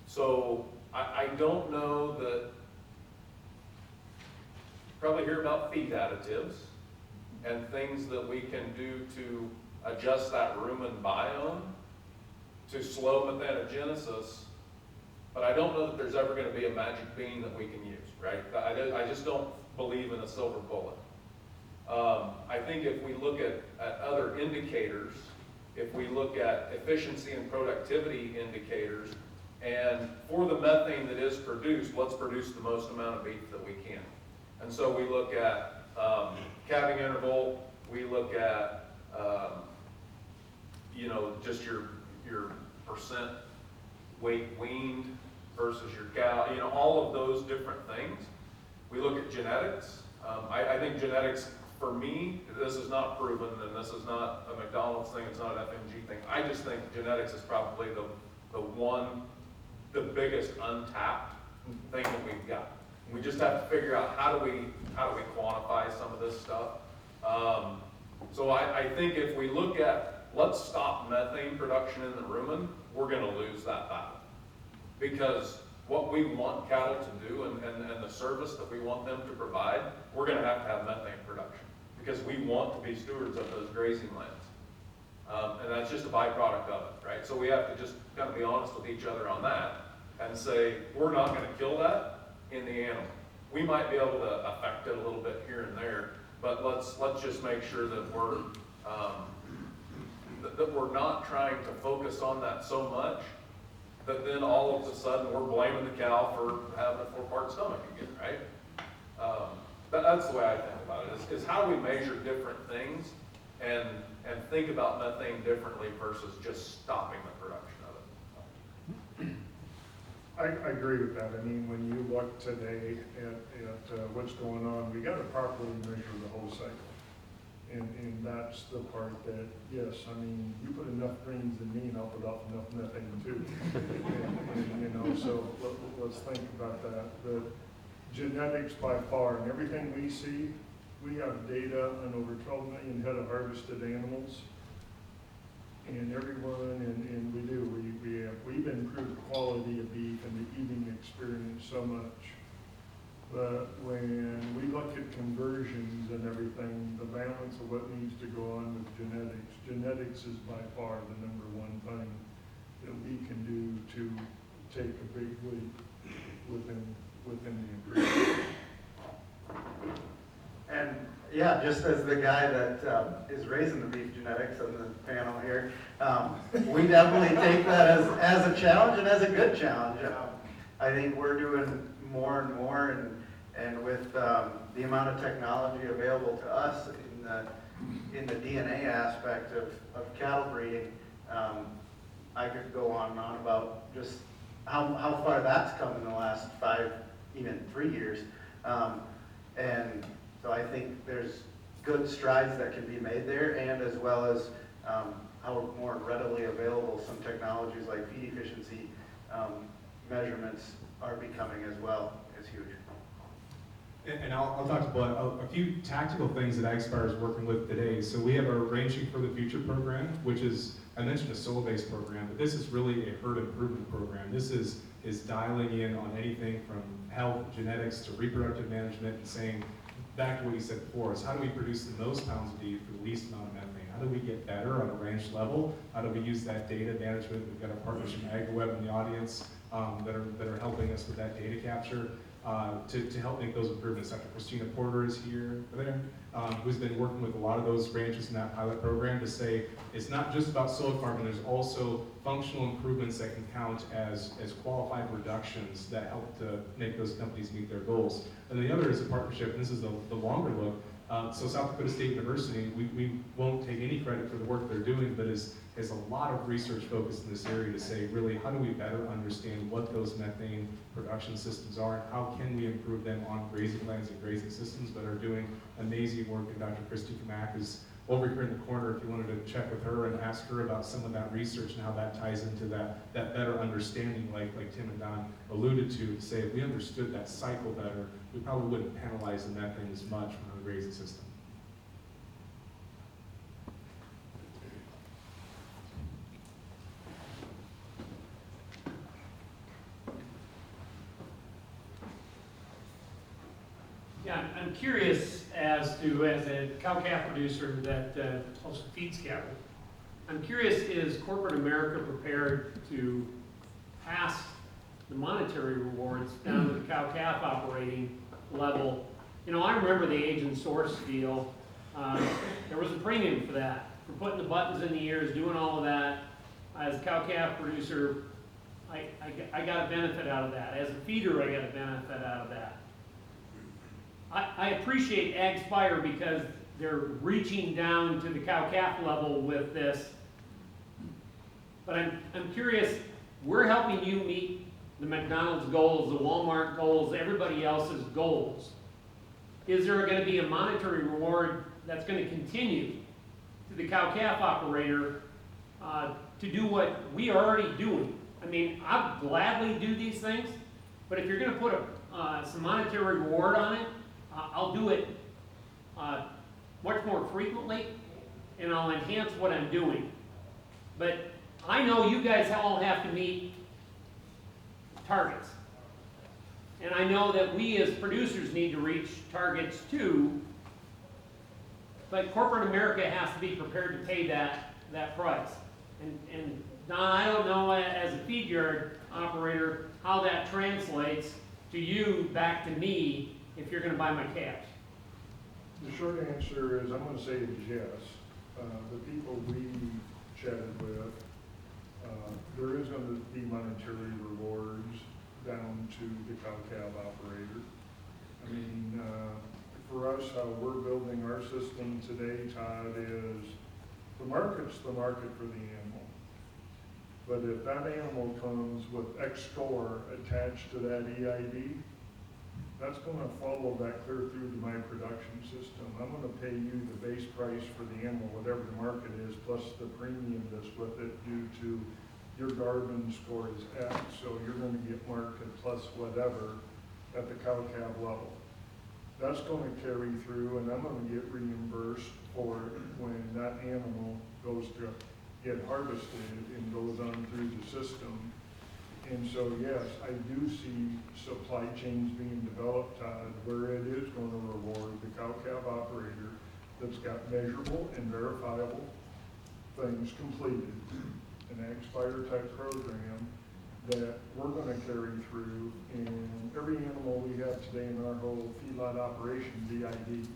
So I don't know that, probably hear about feed additives and things that we can do to adjust that rumen biome to slow methanogenesis, but I don't know that there's ever going to be a magic bean that we can use, right? I just don't believe in a silver bullet. I think if we look at other indicators, if we look at efficiency and productivity indicators, and for the methane that is produced, let's produce the most amount of beef that we can. And so we look at calving interval, we look at just your percent weight weaned versus your cow, all of those different things. We look at genetics. I think genetics, for me, this is not proven, and this is not a McDonald's thing, it's not an FMG thing. I just think genetics is probably the biggest untapped thing that we've got. We just have to figure out how do we quantify some of this stuff. So I think if we look at, let's stop methane production in the rumen, we're going to lose that battle. Because what we want cattle to do and the service that we want them to provide, we're going to have methane production. Because we want to be stewards of those grazing lands. And that's just a byproduct of it, right? So we have to just kind of be honest with each other on that and say, we're not going to kill that in the animal. We might be able to affect it a little bit here and there, but let's just make sure that we're not trying to focus on that so much that then all of a sudden we're blaming the cow for having a 4-part stomach again, right? That's the way I think about it, is how do we measure different things and think about methane differently versus just stopping the production of it. I agree with that. I mean, when you look today at what's going on, we got to properly measure the whole cycle. And that's the part that, yes, I mean, you put enough greens in me and I'll put off enough methane too. and so let's think about that. The genetics by far, and everything we see, we have data on over 12 million head of harvested animals. And everyone, and we do, we've improved the quality of beef and the eating experience so much. But when we look at conversions and everything, the balance of what needs to go on with genetics is by far the number one thing that we can do to take a big leap within the improvement. And yeah, just as the guy that is raising the beef genetics on the panel here, we definitely take that as a challenge and as a good challenge. I think we're doing more and more, and with the amount of technology available to us in the DNA aspect of cattle breeding, I could go on and on about just how far that's come in the last 5, even 3 years. And so I think there's good strides that can be made there, and as well as how more readily available some technologies like feed efficiency measurements are becoming as well is huge. And I'll talk about a few tactical things that AgSpire is working with today. So we have our Ranching for the Future program, which is, I mentioned a soil-based program, but this is really a herd improvement program. This is dialing in on anything from health, genetics, to reproductive management, and saying, back to what you said before, is how do we produce the most pounds of beef for the least amount of methane? How do we get better on a ranch level? How do we use that data management? We've got our partners from AgWeb in the audience that are helping us with that data capture to help make those improvements. Dr. Christina Porter is here, who's been working with a lot of those ranches in that pilot program to say it's not just about soil farming, there's also functional improvements that can count as qualified reductions that help to make those companies meet their goals. And the other is a partnership, and this is the longer look. So South Dakota State University, we won't take any credit for the work they're doing, but is a lot of research focused in this area to say, really, how do we better understand what those methane production systems are, and how can we improve them on grazing lands and grazing systems, but are doing amazing work. And Dr. Christy Kamak is over here in the corner if you wanted to check with her and ask her about some of that research and how that ties into that better understanding, like Tim and Don alluded to say if we understood that cycle better, we probably wouldn't penalize the methane as much from the grazing system. Yeah, I'm curious as a cow-calf producer that also feeds cattle, I'm curious, is corporate America prepared to pass the monetary rewards down to the cow-calf operating level? You know, I remember the agent source deal. There was a premium for that, for putting the buttons in the ears, doing all of that. As a cow-calf producer, I got a benefit out of that. As a feeder, I got a benefit out of that. I appreciate AgSpire because they're reaching down to the cow-calf level with this. But I'm curious, we're helping you meet the McDonald's goals, the Walmart goals, everybody else's goals. Is there going to be a monetary reward that's going to continue to the cow-calf operator to do what we are already doing? I mean, I'd gladly do these things, but if you're going to put some monetary reward on it, I'll do it much more frequently, and I'll enhance what I'm doing. But I know you guys all have to meet targets. And I know that we as producers need to reach targets too, but corporate America has to be prepared to pay that price. And Don, I don't know as a feed yard operator how that translates to you back to me if you're going to buy my calves. The short answer is I'm going to say is yes. The people we chatted with, there is going to be monetary rewards down to the cow-calf operator. I mean, for us, how we're building our system today, Todd, is the market's the market for the animal. But if that animal comes with X score attached to that EID, that's going to follow that clear through to my production system. I'm going to pay you the base price for the animal, whatever the market is, plus the premium that's with it due to your Garmin score is X, so you're going to get market plus whatever at the cow-calf level. That's going to carry through, and I'm going to get reimbursed for it when that animal goes to get harvested and goes on through the system. And so, yes, I do see supply chains being developed, Todd, where it is going to reward the cow-calf operator that's got measurable and verifiable things completed, an Expire type program that we're gonna carry through in every animal we have today in our whole feedlot operation, DID.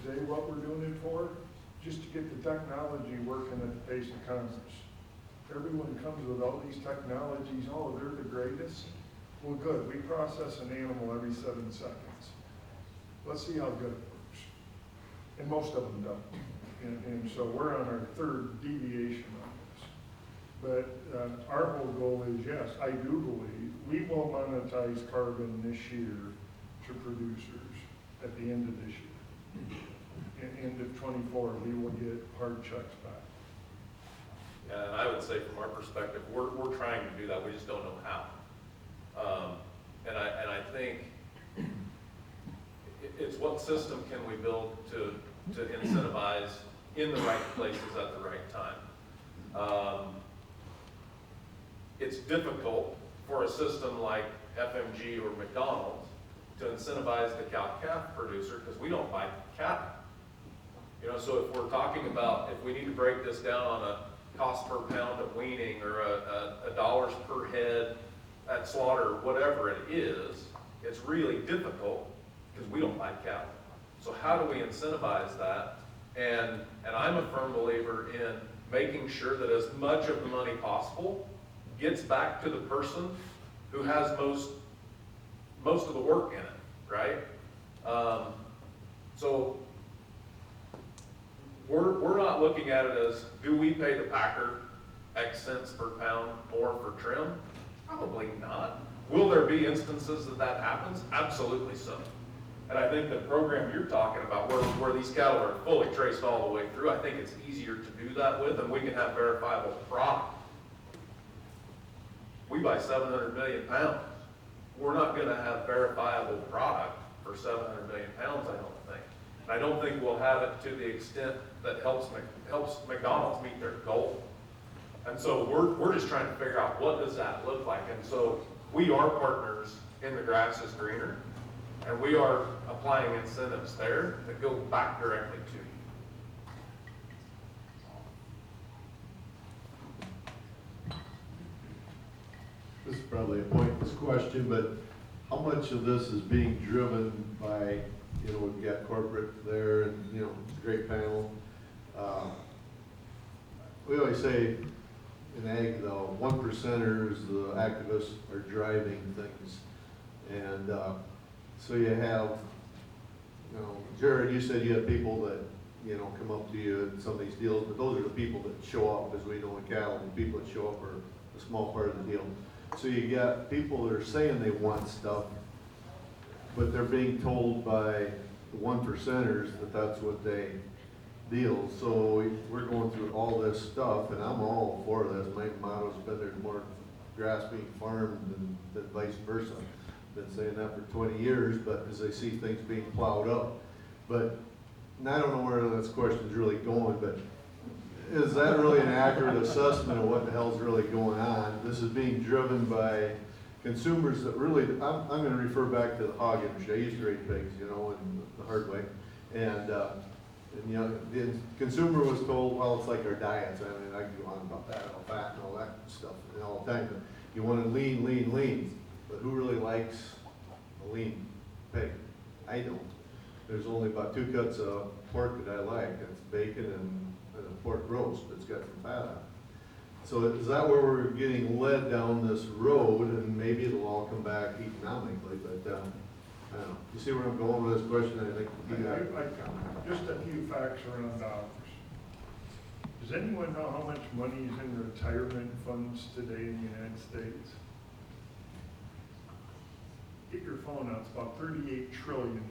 Today, what we're doing it for, just to get the technology working at the pace of Congress. Everyone comes with all these technologies, oh, they're the greatest. Well, good, we process an animal every 7 seconds. Let's see how good it works. And most of them don't. And so we're on our third deviation on this. But our whole goal is, yes, I do believe we will monetize carbon this year to producers at the end of this year. End of 24, we will get hard checks back. Yeah, and I would say from our perspective, we're trying to do that, we just don't know how. And I think it's what system can we build to incentivize in the right places at the right time. It's difficult for a system like FMG or McDonald's to incentivize the cow-calf producer because we don't buy cattle. You know, so if we're talking about, if we need to break this down on a cost per pound of weaning or a dollars per head at slaughter, whatever it is, it's really difficult because we don't buy cattle. So how do we incentivize that? And I'm a firm believer in making sure that as much of the money possible gets back to the person who has most of the work in it, right? So we're not looking at it as, do we pay the packer X cents per pound more for trim? Probably not. Will there be instances that happens? Absolutely so. And I think the program you're talking about, where these cattle are fully traced all the way through, I think it's easier to do that with, and we can have verifiable product. We buy 700 million pounds. We're not going to have verifiable product for 700 million pounds, I don't think. And I don't think we'll have it to the extent that helps McDonald's meet their goal. And so we're just trying to figure out what does that look like. And so we are partners in the Grass is Greener, and we are applying incentives there that go back directly to you. This is probably a pointless question, but how much of this is being driven by, you know, we've got corporate there and, you know, great panel. We always say in ag though, 1%ers, the activists are driving things. And so you have, you know, Jared, you said you had people that, you know, come up to you in some of these deals, but those are the people that show up, as we know in cattle, the people that show up are a small part of the deal. So you got people that are saying they want stuff, but they're being told by the 1%ers that that's what they deal. So we're going through all this stuff, and I'm all for this. My motto's been there's more grass being farmed than vice versa. Been saying that for 20 years, but as I see things being plowed up. But, and I don't know where this question's really going, but is that really an accurate assessment of what the hell's really going on? This is being driven by consumers that really, I'm going to refer back to the hog industry. I used to raise pigs, you know, in the hard way. And you know, the consumer was told, well, it's like our diets. I mean, I can go on about that, all fat and all that stuff all the time. But you want to lean, lean, lean. But who really likes a lean pig? I don't. There's only about 2 cuts of pork that I like. That's bacon and a pork roast that's got some fat on it. So is that where we're getting led down this road? And maybe it'll all come back economically, but I don't know. You see where I'm going with this question? I think you got just a few facts around dollars. Does anyone know how much money is in retirement funds today in the United States? Get your phone out. It's about $38 trillion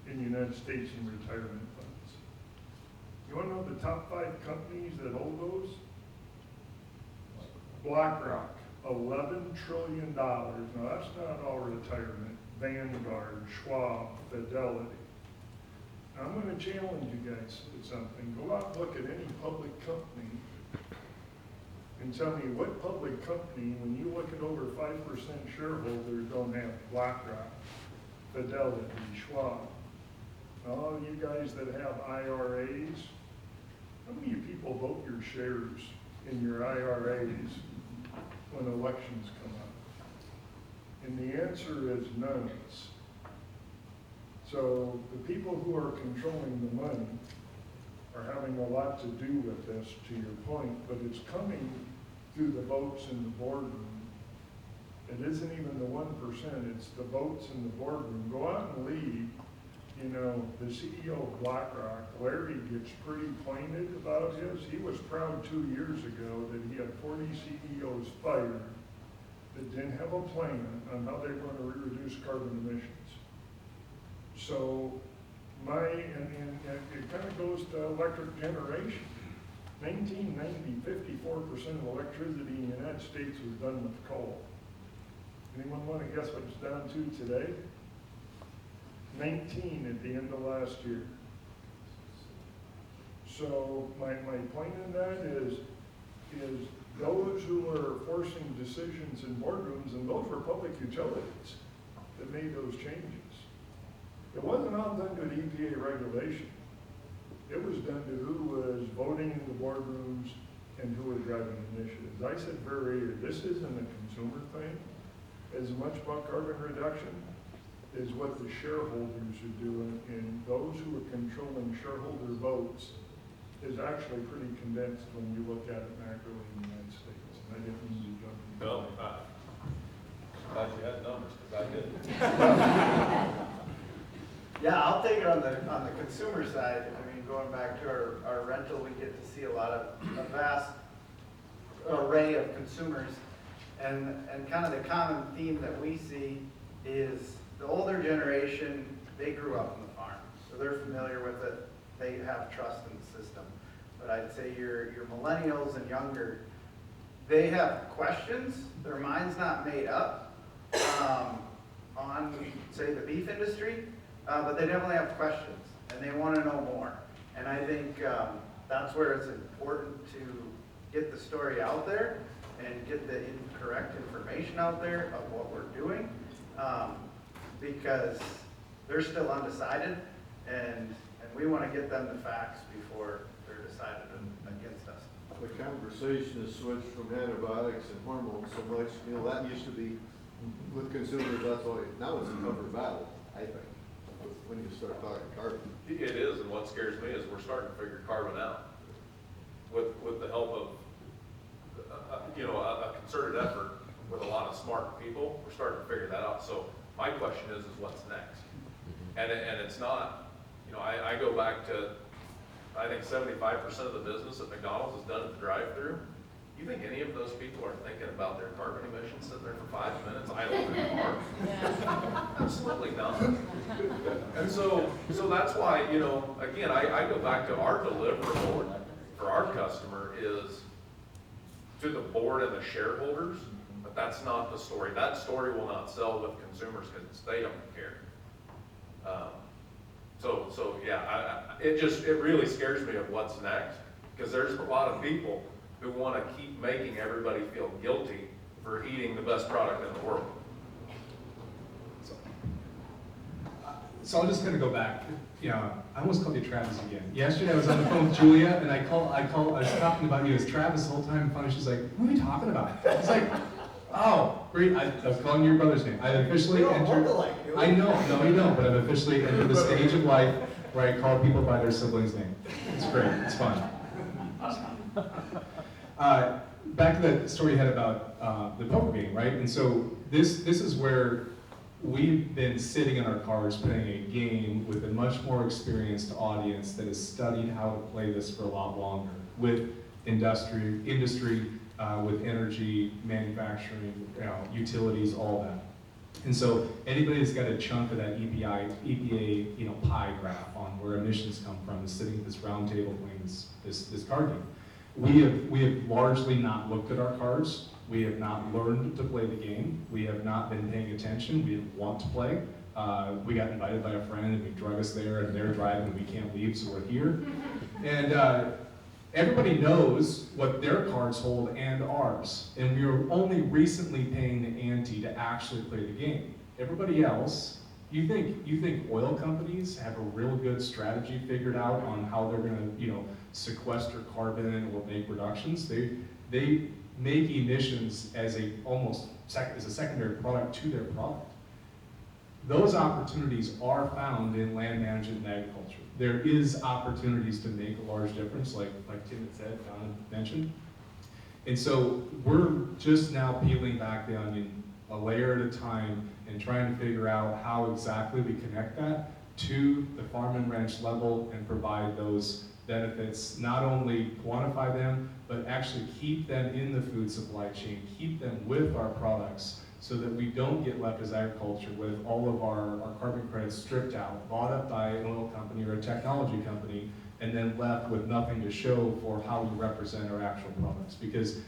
in the United States in retirement funds. You want to know the top 5 companies that hold those? BlackRock, $11 trillion. Now that's not all retirement. Vanguard, Schwab, Fidelity. Now I'm going to challenge you guys with something. Go out and look at any public company and tell me what public company, when you look at over 5% shareholders, don't have BlackRock, Fidelity, Schwab, all you guys that have IRAs, how many people vote your shares in your IRAs when elections come up? And the answer is none. So the people who are controlling the money are having a lot to do with this, to your point, but it's coming through the votes in the boardroom. It isn't even the 1%, it's the votes in the boardroom. Go out and lead. You know, the CEO of BlackRock, Larry, gets pretty pointed about his. He was proud 2 years ago that he had 40 CEOs fired that didn't have a plan on how they were going to reduce carbon emissions. So and it kind of goes to electric generation. 1990, 54% of electricity in the United States was done with coal. Anyone want to guess what it's down to today? 19 at the end of last year. So my point in that is those who are forcing decisions in boardrooms, and those were public utilities that made those changes. It wasn't all done to EPA regulation. It was done to who was voting in the boardrooms and who was driving initiatives. I said very early, this isn't a consumer thing as much about carbon reduction is what the shareholders are doing, and those who are controlling shareholder votes is actually pretty condensed when you look at it macro in the United States. And I didn't mean to jump in. No, glad you had numbers, because I didn't. Yeah, I'll take it on the consumer side. I mean, going back to our rental, we get to see a vast array of consumers. And kind of the common theme that we see is the older generation, they grew up on the farm. So they're familiar with it. They have trust in the system. But I'd say your millennials and younger, they have questions. Their mind's not made up on, say, the beef industry. But they definitely have questions, and they want to know more. And I think that's where it's important to get the story out there and get the correct information out there of what we're doing, because they're still undecided, and we want to get them the facts before they're decided against us. The conversation has switched from antibiotics and hormones so much, you know, that used to be, with consumers, that's all, now it's a covered battle, I think, when you start talking carbon. It is, and what scares me is we're starting to figure carbon out with the help of, a concerted effort with a lot of smart people. We're starting to figure that out. So my question is what's next? And it's not, I go back to, I think 75% of the business at McDonald's is done at the drive-thru. You think any of those people are thinking about their carbon emissions sitting there for 5 minutes idle in their car? Absolutely not. And so that's why, again, I go back to our deliverable for our customer is to the board and the shareholders, but that's not the story. That story will not sell with consumers because they don't care. It really scares me of what's next, because there's a lot of people who want to keep making everybody feel guilty for eating the best product in the world. So I'll just kind of go back. I almost called you Travis again. Yesterday I was on the phone with Julia, and I was talking about you as Travis the whole time. And finally she's like, "What are we talking about?" It's like, oh, great. I was calling your brother's name. I officially entered. I know, no, you don't. But I've officially entered the stage of life where I call people by their sibling's name. It's great. It's fun. Back to that story you had about the poker game, right? And so this is where we've been sitting in our cars playing a game with a much more experienced audience that has studied how to play this for a lot longer with industry, with energy, manufacturing, utilities, all that. And so anybody that's got a chunk of that EPA pie graph on where emissions come from is sitting at this round table playing this card game. We have largely not looked at our cards. We have not learned to play the game. We have not been paying attention. We didn't want to play. We got invited by a friend and they drug us there, and they're driving and we can't leave, so we're here. And Everybody knows what their cards hold and ours, and we are only recently paying the ante to actually play the game. Everybody else, you think oil companies have a real good strategy figured out on how they're gonna, sequester carbon or make reductions? They make emissions as a secondary product to their product. Those opportunities are found in land management and agriculture. There is opportunities to make a large difference, like Tim had said, Don mentioned. And so we're just now peeling back the onion a layer at a time and trying to figure out how exactly we connect that to the farm and ranch level and provide those benefits, not only quantify them, but actually keep them in the food supply chain, keep them with our products, so that we don't get left as agriculture with all of our carbon credits stripped out, bought up by an oil company or a technology company, and then left with nothing to show for how we represent our actual products. Because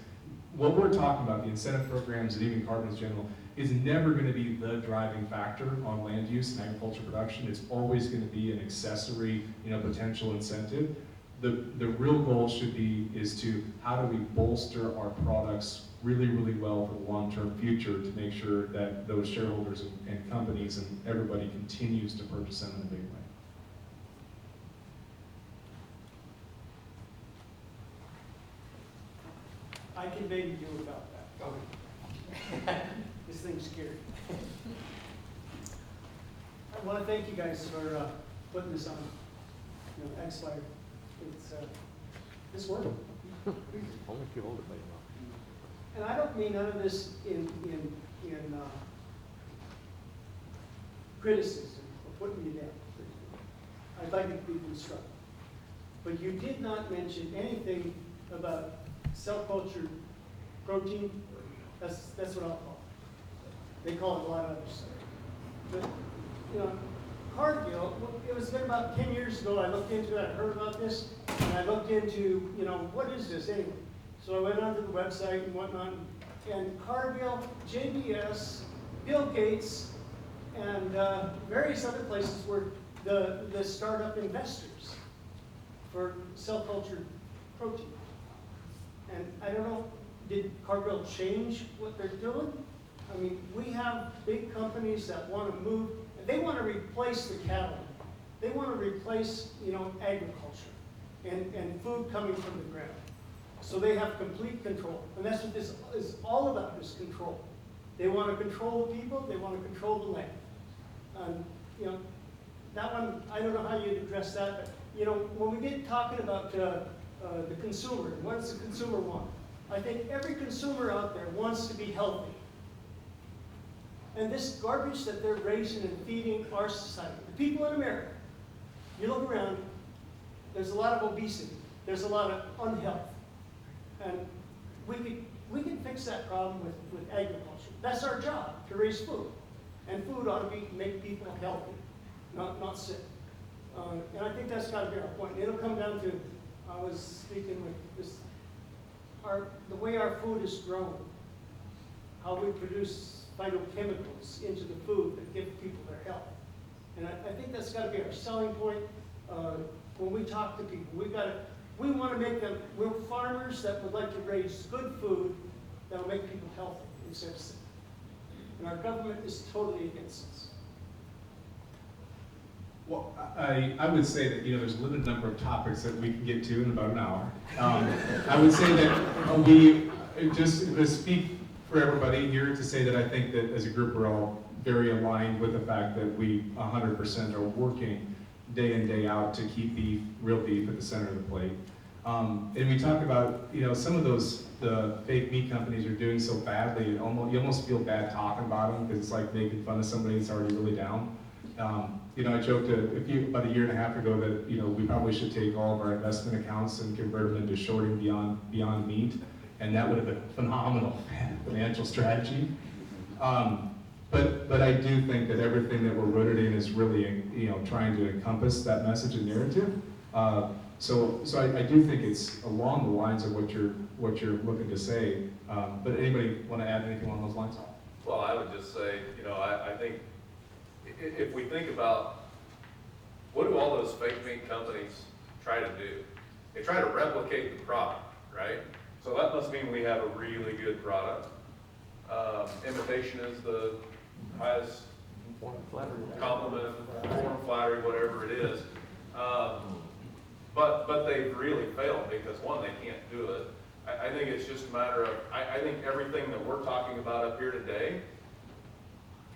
what we're talking about, the incentive programs and even carbon in general, is never going to be the driving factor on land use and agriculture production. It's always going to be an accessory, potential incentive. The real goal is to how do we bolster our products really, really well for the long-term future to make sure that those shareholders and companies and everybody continues to purchase them in a big way. I can maybe do without that. This thing's scary. I want to thank you guys for putting this on, X-Fire. It's working. Only if you hold it by your mouth. And I don't mean none of this in criticism or putting you down. I'd like to be constructive. But you did not mention anything about cell culture protein. That's what I'll call it. They call it a lot of other stuff. But, Cargill, it was been about 10 years ago I looked into it, I heard about this, and I looked into, what is this anyway? So I went onto the website and whatnot, and Cargill, JBS, Bill Gates, and various other places were the startup investors for cell culture protein. And I don't know, did Cargill change what they're doing? I mean, we have big companies that want to move, they want to replace the cattle. They want to replace, agriculture and food coming from the ground. So they have complete control. And that's what this is all about, is control. They want to control the people, they want to control the land. That one, I don't know how you'd address that, but, when we get talking about the consumer, what does the consumer want? I think every consumer out there wants to be healthy. And this garbage that they're raising and feeding our society, the people in America, you look around, there's a lot of obesity, there's a lot of unhealth. And we can fix that problem with agriculture. That's our job, to raise food. And food ought to make people healthy, not sick. And I think that's got to be our point. It'll come down to, I was speaking with this, the way our food is grown, how we produce phytochemicals into the food that give people their health. And I think that's got to be our selling point. When we talk to people, we want to make them, we're farmers that would like to raise good food that will make people healthy instead of sick. And our government is totally against this. Well, I would say that, there's a limited number of topics that we can get to in about an hour. I would say that we, just to speak for everybody here, to say that I think that as a group we're all very aligned with the fact that we 100% are working day in, day out to keep beef, real beef, at the center of the plate. And we talk about, some of the fake meat companies are doing so badly, you almost feel bad talking about them because it's like making fun of somebody that's already really down. I joked about a year and a half ago that, we probably should take all of our investment accounts and convert them into shorting beyond meat, and that would have been a phenomenal financial strategy. But I do think that everything that we're rooted in is really, trying to encompass that message and narrative. So I do think it's along the lines of what you're looking to say. But anybody want to add anything along those lines? Well, I would just say, I think if we think about what do all those fake meat companies try to do? they try to replicate the product, right? So that must mean we have a really good product. Imitation is the highest compliment, form, flattery, whatever it is. But they've really failed because one, they can't do it. I think it's just a matter of, I think everything that we're talking about up here today,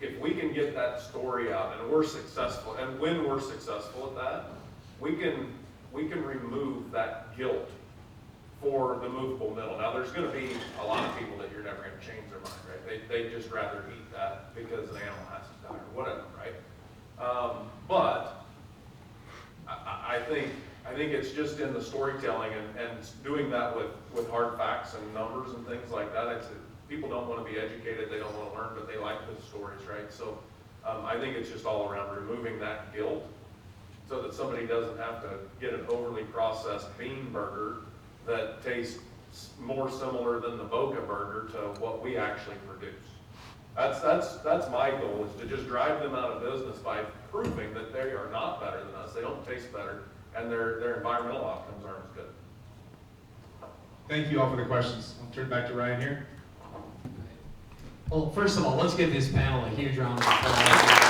if we can get that story out and we're successful, and when we're successful at that, we can remove that guilt for the movable middle. Now, there's going to be a lot of people that you're never going to change their mind, right? They just rather eat that because an animal has to die or whatever, right? But I think it's just in the storytelling and doing that with hard facts and numbers and things like that. People don't want to be educated, they don't want to learn, but they like the stories, right? So I think it's just all around removing that guilt so that somebody doesn't have to get an overly processed bean burger that tastes more similar than the Boca burger to what we actually produce. That's my goal, is to just drive them out of business by proving that they are not better than us, they don't taste better, and their environmental outcomes aren't as good. Thank you all for the questions. I'll turn it back to Ryan here. Well, first of all, let's give this panel a huge round of applause.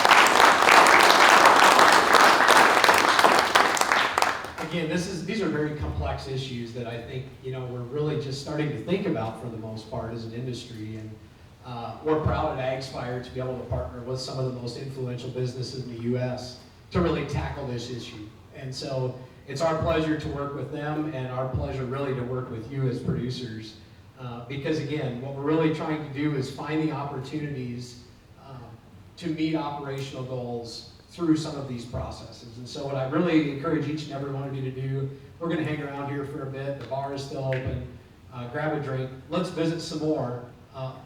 Again, these are very complex issues that I think, we're really just starting to think about for the most part as an industry. And we're proud at AgSpire to be able to partner with some of the most influential businesses in the U.S. to really tackle this issue. And so it's our pleasure to work with them, and our pleasure really to work with you as producers. Because again, what we're really trying to do is find the opportunities to meet operational goals through some of these processes. And so what I really encourage each and every one of you to do, we're going to hang around here for a bit. The bar is still open. Grab a drink. Let's visit some more.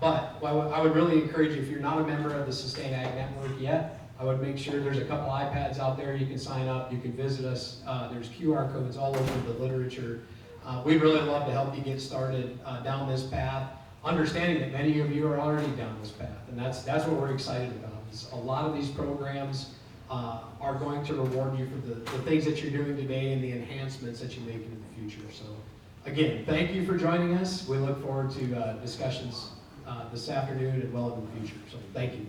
But I would really encourage you, if you're not a member of the Sustain Ag Network yet, I would make sure there's a couple iPads out there. You can sign up. You can visit us. There's QR codes all over the literature. We'd really love to help you get started down this path, understanding that many of you are already down this path, and that's what we're excited about. Is a lot of these programs are going to reward you for the things that you're doing today and the enhancements that you make in the future. So again, thank you for joining us. We look forward to discussions this afternoon and well in the future. So thank you.